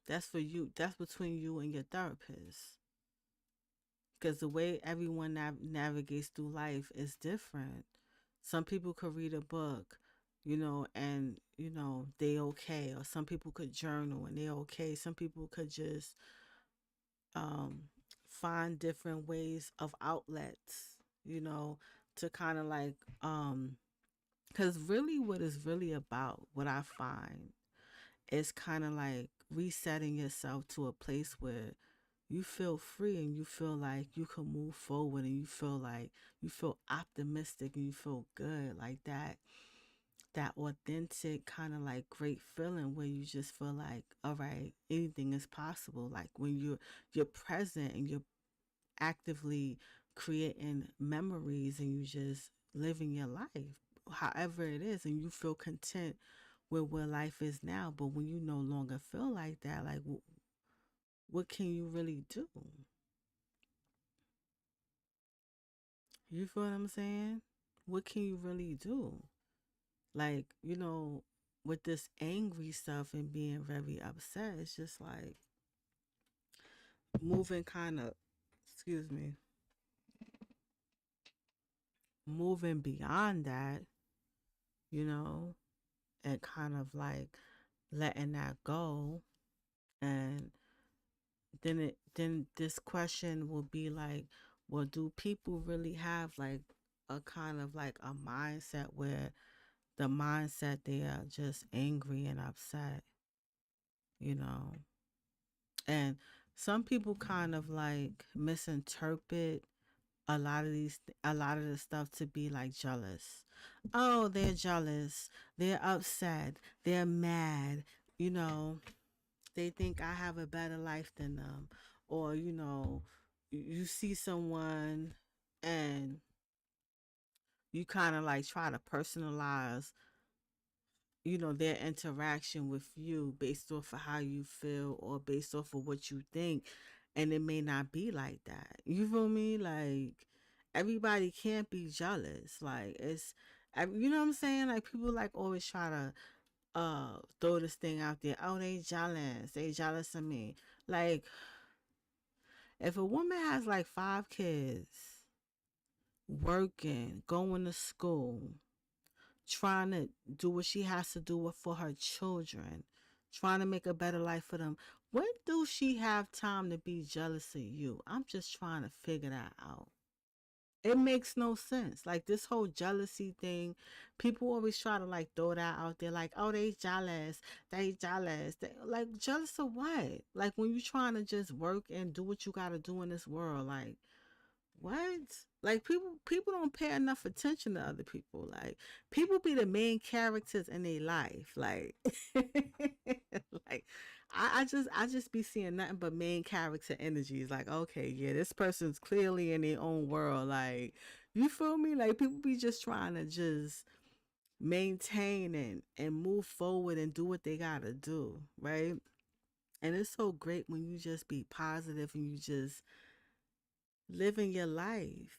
That's for you. That's between you and your therapist. Because the way everyone navigates through life is different. Some people could read a book, and they okay, or some people could journal and they okay. Some people could just um, find different ways of outlets, to kind of like because really, what it's really about, what I find, is kind of like resetting yourself to a place where you feel free and you feel like you can move forward and you feel optimistic and you feel good, like that authentic kind of like great feeling where you just feel like, all right, anything is possible. Like when you're present and you're actively creating memories and you just living your life however it is, and you feel content with where life is now. But when you no longer feel like that, like what can you really do? You feel what I'm saying? What can you really do? Like, with this angry stuff and being very upset, it's just like moving kind of, excuse me, moving beyond that, you know, and kind of like letting that go. And then this question will be like, well, do people really have like a kind of like a mindset where the mindset they are just angry and upset, you know? And some people kind of like misinterpret a lot of the stuff to be like jealous. Oh, they're jealous. They're upset. They're mad. You know, they think I have a better life than them. Or, you see someone and you kind of like try to personalize their interaction with you based off of how you feel or based off of what you think, and it may not be like that. You feel me? Like everybody can't be jealous. Like you know what I'm saying? Like people like always try to throw this thing out there. Oh, they jealous of me. Like if a woman has like 5 kids, working, going to school, trying to do what she has to do for her children, trying to make a better life for them. When do she have time to be jealous of you? I'm just trying to figure that out. It makes no sense. Like this whole jealousy thing, people always try to like throw that out there, like, oh, they jealous, they jealous. Like jealous of what? Like when you trying to just work and do what you gotta do in this world, like What? Like people don't pay enough attention to other people. Like people be the main characters in their life. Like like I just be seeing nothing but main character energies. Like, okay, yeah, this person's clearly in their own world. Like, you feel me? Like people be just trying to just maintain and move forward and do what they gotta do, right? And it's so great when you just be positive and you just living your life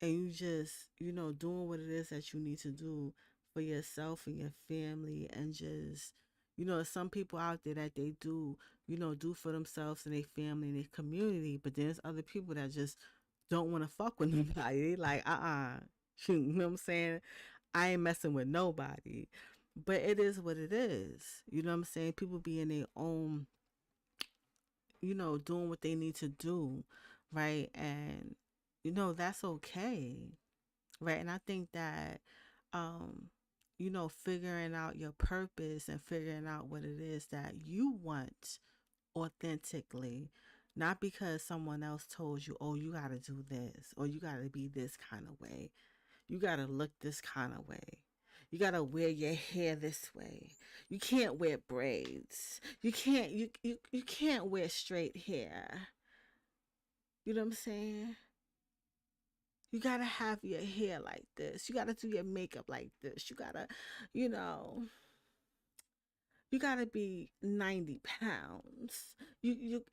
and you just, doing what it is that you need to do for yourself and your family and just, some people out there that they do, do for themselves and their family and their community, but there's other people that just don't want to fuck with nobody. They like, you know what I'm saying? I ain't messing with nobody. But it is what it is. You know what I'm saying? People be in their own, doing what they need to do, right? And, that's okay, right? And I think that, um, figuring out your purpose and figuring out what it is that you want authentically, not because someone else told you, oh, you got to do this or you got to be this kind of way. You got to look this kind of way. You got to wear your hair this way. You can't wear braids. You can't wear straight hair. You know what I'm saying? You got to have your hair like this. You got to do your makeup like this. You know, you got to be 90 pounds. You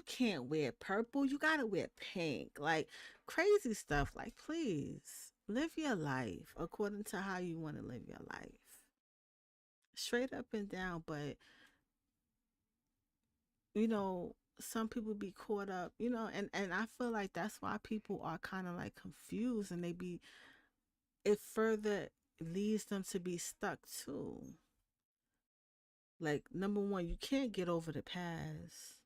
can't wear purple. You got to wear pink. Like crazy stuff. Like please live your life according to how you want to live your life. Straight up and down, but some people be caught up, and I feel like that's why people are kind of like confused and it further leads them to be stuck too. Like number one, you can't get over the past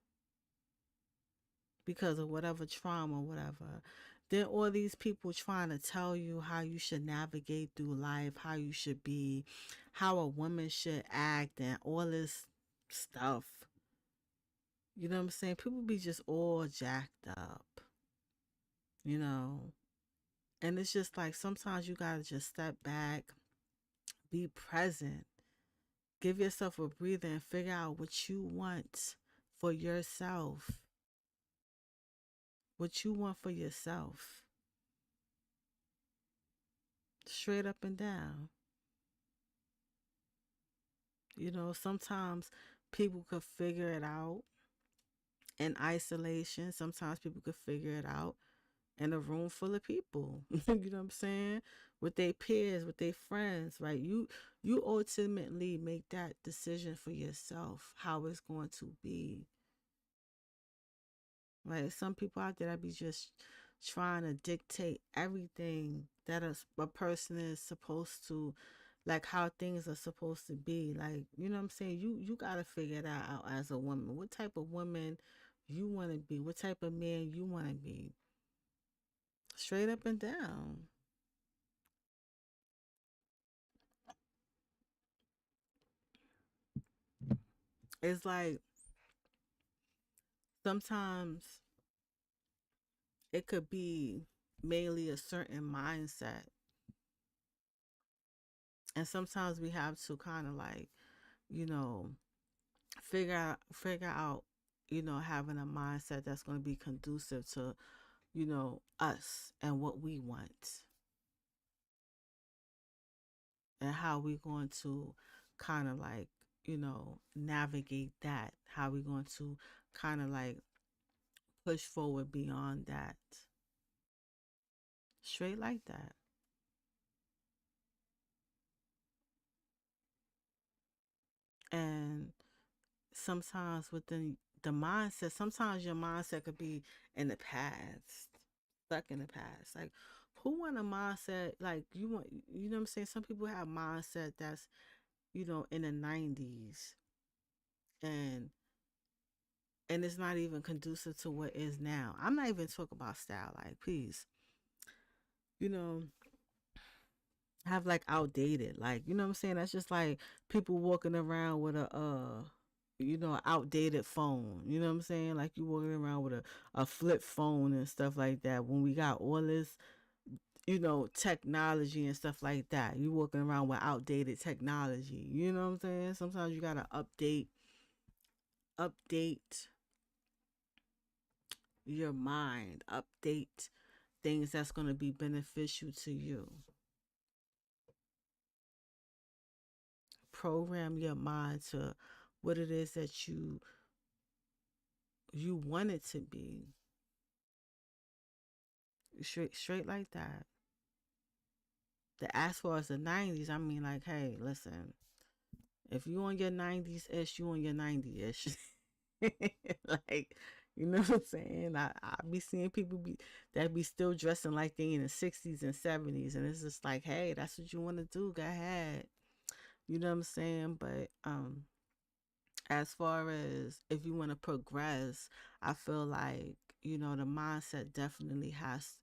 because of whatever trauma, whatever. Then all these people trying to tell you how you should navigate through life, how you should be, how a woman should act, and all this stuff. You know what I'm saying? People be just all jacked up, you know. And it's just like sometimes you gotta just step back, be present, give yourself a breather, and figure out what you want for yourself. What you want for yourself. Straight up and down. Sometimes people could figure it out in isolation. Sometimes people could figure it out in a room full of people. You know what I'm saying? With their peers, with their friends, right? You ultimately make that decision for yourself, how it's going to be. Right? Some people out there that be just trying to dictate everything that a person is supposed to, like how things are supposed to be. Like, you know what I'm saying? You gotta figure that out as a woman. What type of woman you wanna be, what type of man you wanna be. Straight up and down. It's like sometimes it could be mainly a certain mindset. And sometimes we have to kind of like, you know, figure out, having a mindset that's going to be conducive to, us and what we want and how we're going to kind of like, navigate that, how we're going to kind of like push forward beyond that. Straight like that. And sometimes within the mindset, sometimes your mindset could be in the past, stuck in the past. Like, who want a mindset like you want? You know what I'm saying? Some people have mindset that's in the '90s, and it's not even conducive to what is now. I'm not even talking about style. Like, please, you know, have like outdated. Like, you know what I'm saying? That's just like people walking around with a outdated phone. You know what I'm saying? Like you walking around with a flip phone and stuff like that. When we got all this, technology and stuff like that, you walking around with outdated technology. You know what I'm saying? Sometimes you gotta update your mind, update things that's gonna be beneficial to you. Program your mind to what it is that you want it to be. Straight like that. As far as the 90s, I mean, like, hey, listen, if you on your 90s ish, you on your 90 ish. Like, you know what I'm saying? I be seeing people that be still dressing like they in the 60s and 70s, and it's just like, hey, that's what you want to do, go ahead. You know what I'm saying? But as far as if you want to progress, I feel like the mindset definitely has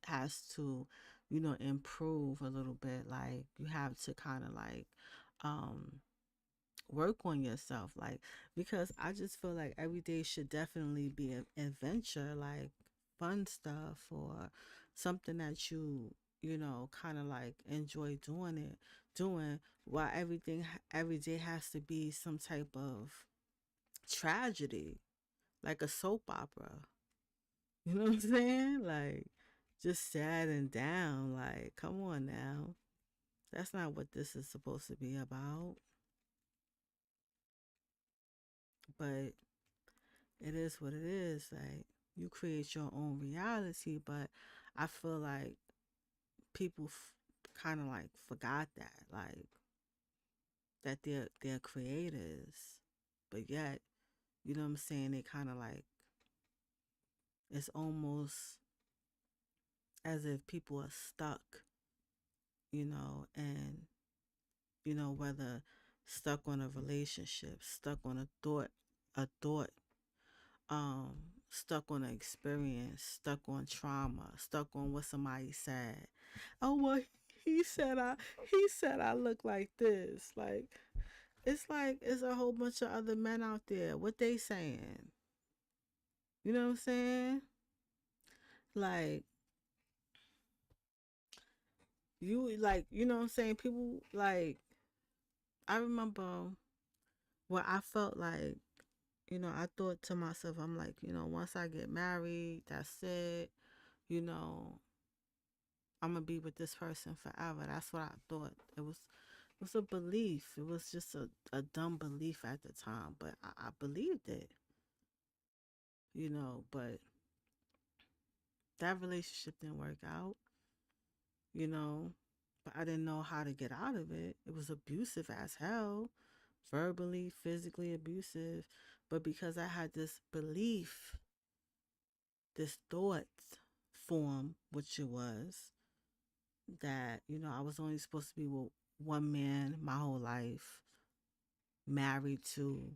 to improve a little bit. Like you have to kind of like um work on yourself, like, because I just feel like every day should definitely be an adventure, like fun stuff or something that you kind of like enjoy doing, while every day has to be some type of tragedy, like a soap opera. You know what I'm saying? Like just sad and down. Like, come on now. That's not what this is supposed to be about. But it is what it is. Like you create your own reality, but I feel like people kind of like forgot that they're creators, but yet you know what I'm saying. They kind of like it's almost as if people are stuck, and whether stuck on a relationship, stuck on a thought, um, stuck on an experience, stuck on trauma, stuck on what somebody said. Oh well, he said I look like this. Like it's a whole bunch of other men out there. What they saying? You know what I'm saying? Like you know what I'm saying? People like I remember when I felt like I thought to myself, I'm like, once I get married, that's it. You know, I'm gonna be with this person forever. That's what I thought. It was a belief. It was just a dumb belief at the time, but I believed it, but that relationship didn't work out, you know, but I didn't know how to get out of it. It was abusive as hell, verbally, physically abusive, but because I had this belief, this thought form, which it was, that, I was only supposed to be with one man my whole life, married to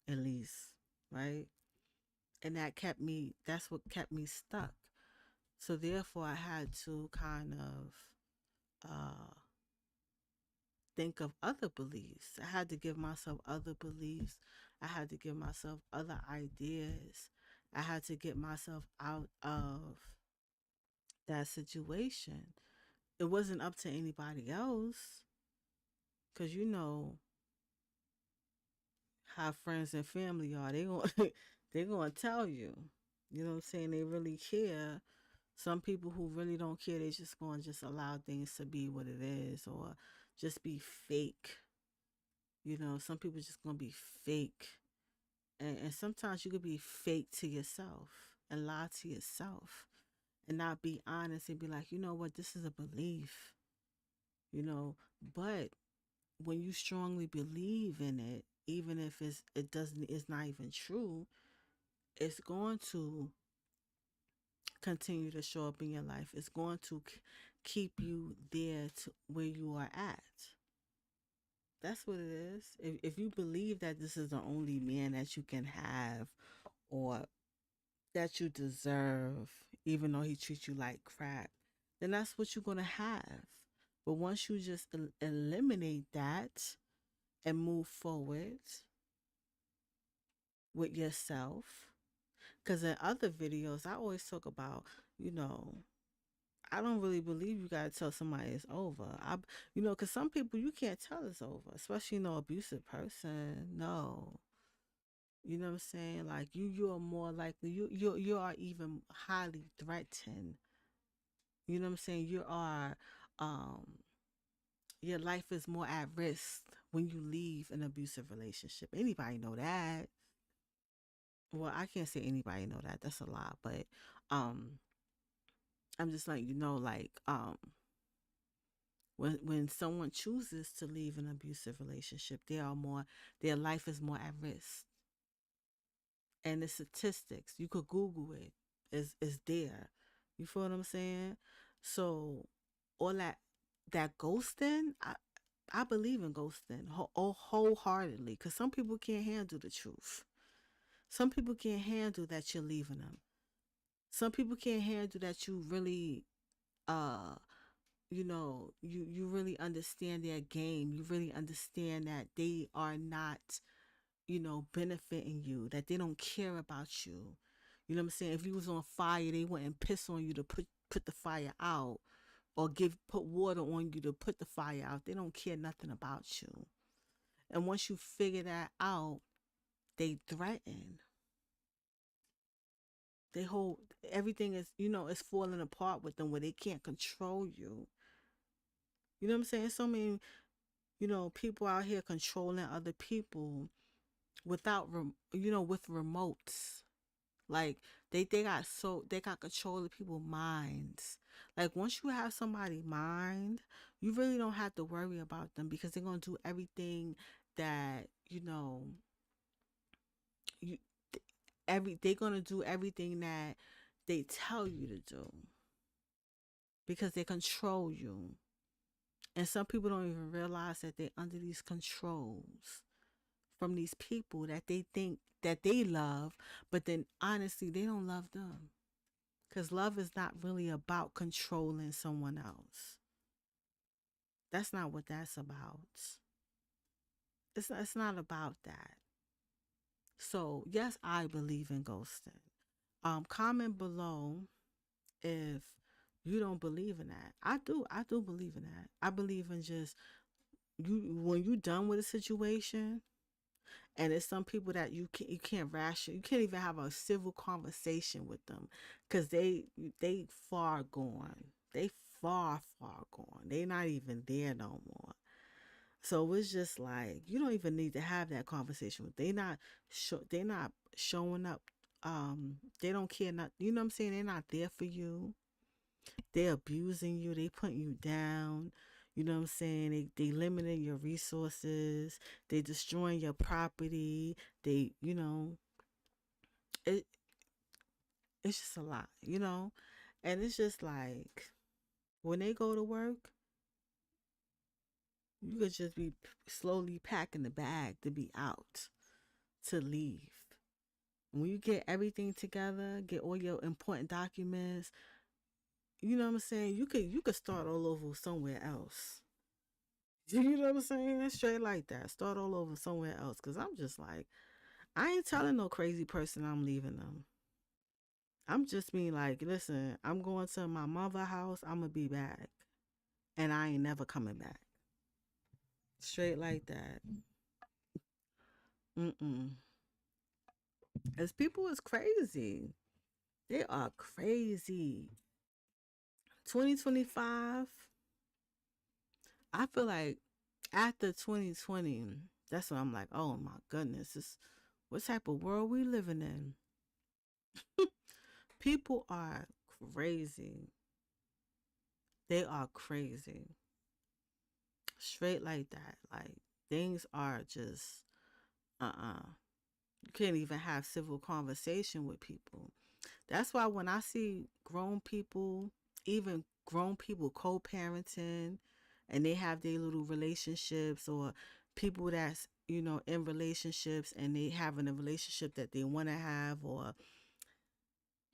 at least, right? And that's what kept me stuck. So therefore, I had to kind of think of other beliefs. I had to give myself other beliefs. I had to give myself other ideas. I had to get myself out of that situation. It wasn't up to anybody else, because how friends and family are. They gonna tell you. You know what I'm saying? They really care. Some people who really don't care, they just gonna just allow things to be what it is, or just be fake. Some people just gonna be fake. And sometimes you could be fake to yourself and lie to yourself and not be honest and be like, you know what, this is a belief, but when you strongly believe in it, even if it's not even true, it's going to continue to show up in your life. It's going to keep you there to where you are at. That's what it is. If you believe that this is the only man that you can have, or that you deserve, even though he treats you like crap, then that's what you're going to have. But once you just eliminate that and move forward, with yourself. Because in other videos, I always talk about, you know, I don't really believe you gotta tell somebody it's over. Because some people you can't tell it's over, especially abusive person. No, you know what I'm saying? Like you are more likely you are even highly threatened. You know what I'm saying? Um, your life is more at risk when you leave an abusive relationship. Anybody know that? Well, I can't say anybody know that. That's a lie, but um, I'm just like when someone chooses to leave an abusive relationship, their life is more at risk. And the statistics, you could Google it, is there. You feel what I'm saying? So all that ghosting, I believe in ghosting wholeheartedly, because some people can't handle the truth. Some people can't handle that you're leaving them. Some people can't handle that you really uh you really understand their game. You really understand that they are not, benefiting you, that they don't care about you. You know what I'm saying? If you was on fire, they wouldn't piss on you to put the fire out, or put water on you to put the fire out. They don't care nothing about you. And once you figure that out, they threaten. They hold everything is, is falling apart with them, where they can't control you. You know what I'm saying? So many, people out here controlling other people without, with remotes. Like they got control of people's minds. Like once you have somebody's mind, you really don't have to worry about them, because they're gonna do everything that you they're gonna do everything that they tell you to do, because they control you. And some people don't even realize that they're under these controls from these people that they think that they love, but then honestly they don't love them. Because love is not really about controlling someone else. That's not what that's about. It's not about that. So yes, I believe in ghosting. Comment below if you don't believe in that. I do believe in that. I believe in just when you done with a situation, and it's some people that you can't ration, you can't even have a civil conversation with them, because they far gone, they far gone, they not even there no more. So it's just like you don't even need to have that conversation with, they not showing up. They don't care, not, you know what I'm saying, they're not there for you. They're abusing you, they putting you down. You know what I'm saying? They limiting your resources. They destroying your property. They, it it's just a lot. And it's just like when they go to work, you could just be slowly packing the bag to be out, to leave. When you get everything together, get all your important documents, you know what I'm saying? You could start all over somewhere else. You know what I'm saying? Straight like that. Start all over somewhere else. Cause I'm just like, I ain't telling no crazy person I'm leaving them. I'm just being like, listen, I'm going to my mother house. I'm gonna be back, and I ain't never coming back. Straight like that. Mm-mm. As people is crazy. They are crazy. 2025. I feel like after 2020, that's when I'm like, oh my goodness, what type of world we living in? People are crazy. They are crazy. Straight like that. Like things are just you can't even have civil conversation with people. That's why when I see grown people, even grown people co-parenting, and they have their little relationships, or people that's, in relationships, and they having a relationship that they want to have, or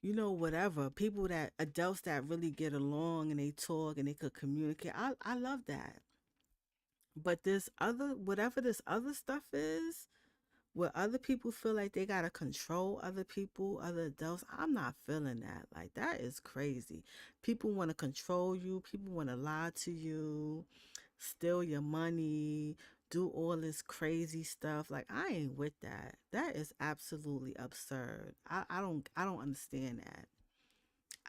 whatever, people that adults that really get along and they talk and they could communicate. I love that. But this other, whatever this other stuff is, where other people feel like they gotta control other people, other adults. I'm not feeling that. Like, that is crazy. People want to control you. People want to lie to you, steal your money, do all this crazy stuff. Like, I ain't with that. That is absolutely absurd. I don't understand that.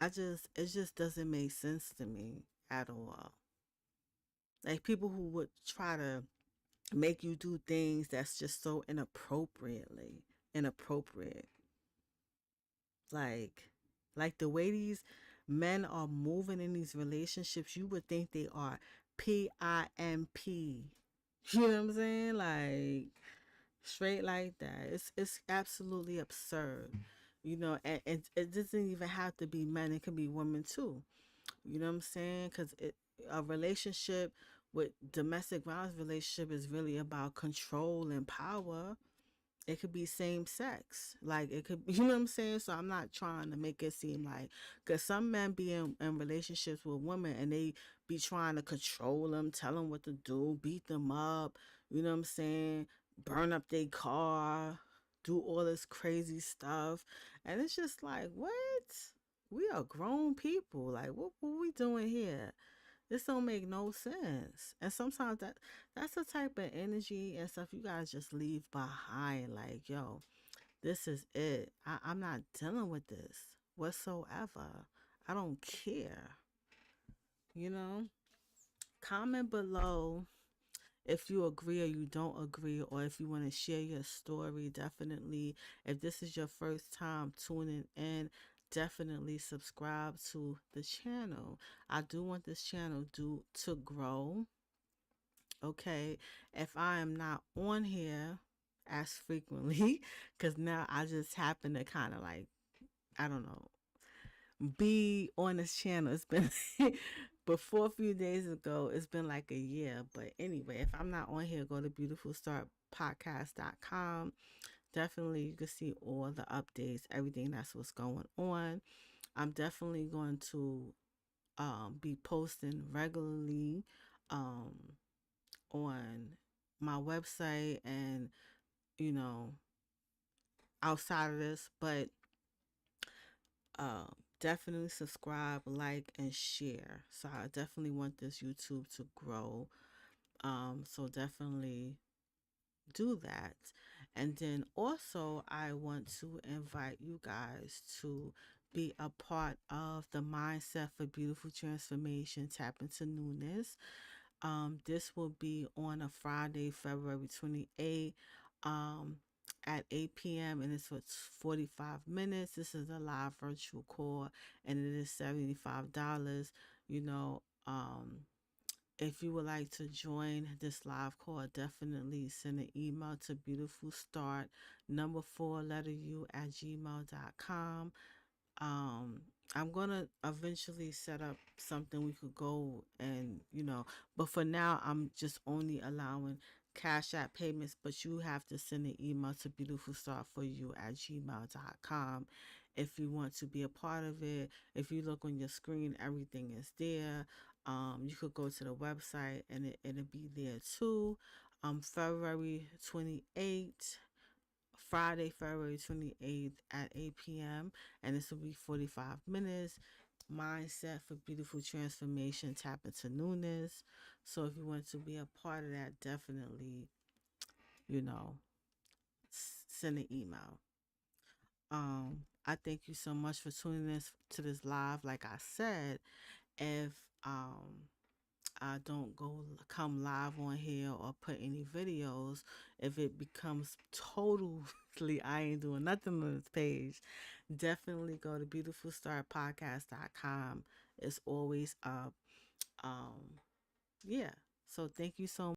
It just doesn't make sense to me at all. Like, people who would try to make you do things that's just so inappropriate. Like like the way these men are moving in these relationships, you would think they are PIMP. You know what I'm saying? Like, straight like that. It's absolutely absurd. You know, and it doesn't even have to be men, it can be women too. You know what I'm saying? Because a relationship with domestic violence relationship is really about control and power. It could be same sex, like it could, you know what I'm saying. So I'm not trying to make it seem like, because some men be in relationships with women and they be trying to control them, tell them what to do, beat them up, you know what I'm saying, burn up their car, do all this crazy stuff. And it's just like, what? We are grown people. Like, what we doing here? This don't make no sense. And sometimes that's the type of energy and stuff you guys just leave behind. Like, yo, this is it. I'm not dealing with this whatsoever. I don't care. You know? Comment below if you agree or you don't agree, or if you want to share your story. Definitely, if this is your first time tuning in, definitely subscribe to the channel. I do want this channel to grow. Okay, if I am not on here as frequently, because now I just happen to kind of like, I don't know, be on this channel. It's been before a few days ago, it's been like a year. But anyway, if I'm not on here, go to beautifulstartpodcast.com. Definitely, you can see all the updates, everything that's what's going on. I'm definitely going to be posting regularly um, on my website and, you know, outside of this. But definitely subscribe, like, and share. So I definitely want this YouTube to grow. So definitely do that. And then also, I want to invite you guys to be a part of the Mindset for Beautiful Transformation Tap into Newness. This will be on a Friday, February 28th, at 8 p.m. and it's for 45 minutes. This is a live virtual call and it is $75. You know, if you would like to join this live call, definitely send an email to beautifulstart number 4 letter u at gmail.com. um I'm gonna eventually set up something we could go and, you know, but for now I'm just only allowing cash app payments, but you have to send an email to beautifulstartforyou at gmail.com if you want to be a part of it. If you look on your screen, everything is there. You could go to the website and it'll be there too. February 28th, Friday, February 28th at 8 p.m. And this will be 45 minutes. Mindset for Beautiful Transformation, Tap into Newness. So if you want to be a part of that, definitely, you know, send an email. I thank you so much for tuning in to this live. Like I said, if I don't come live on here or put any videos, if it becomes totally I ain't doing nothing on this page, definitely go to beautifulstartpodcast.com. It's always up. Yeah. So thank you so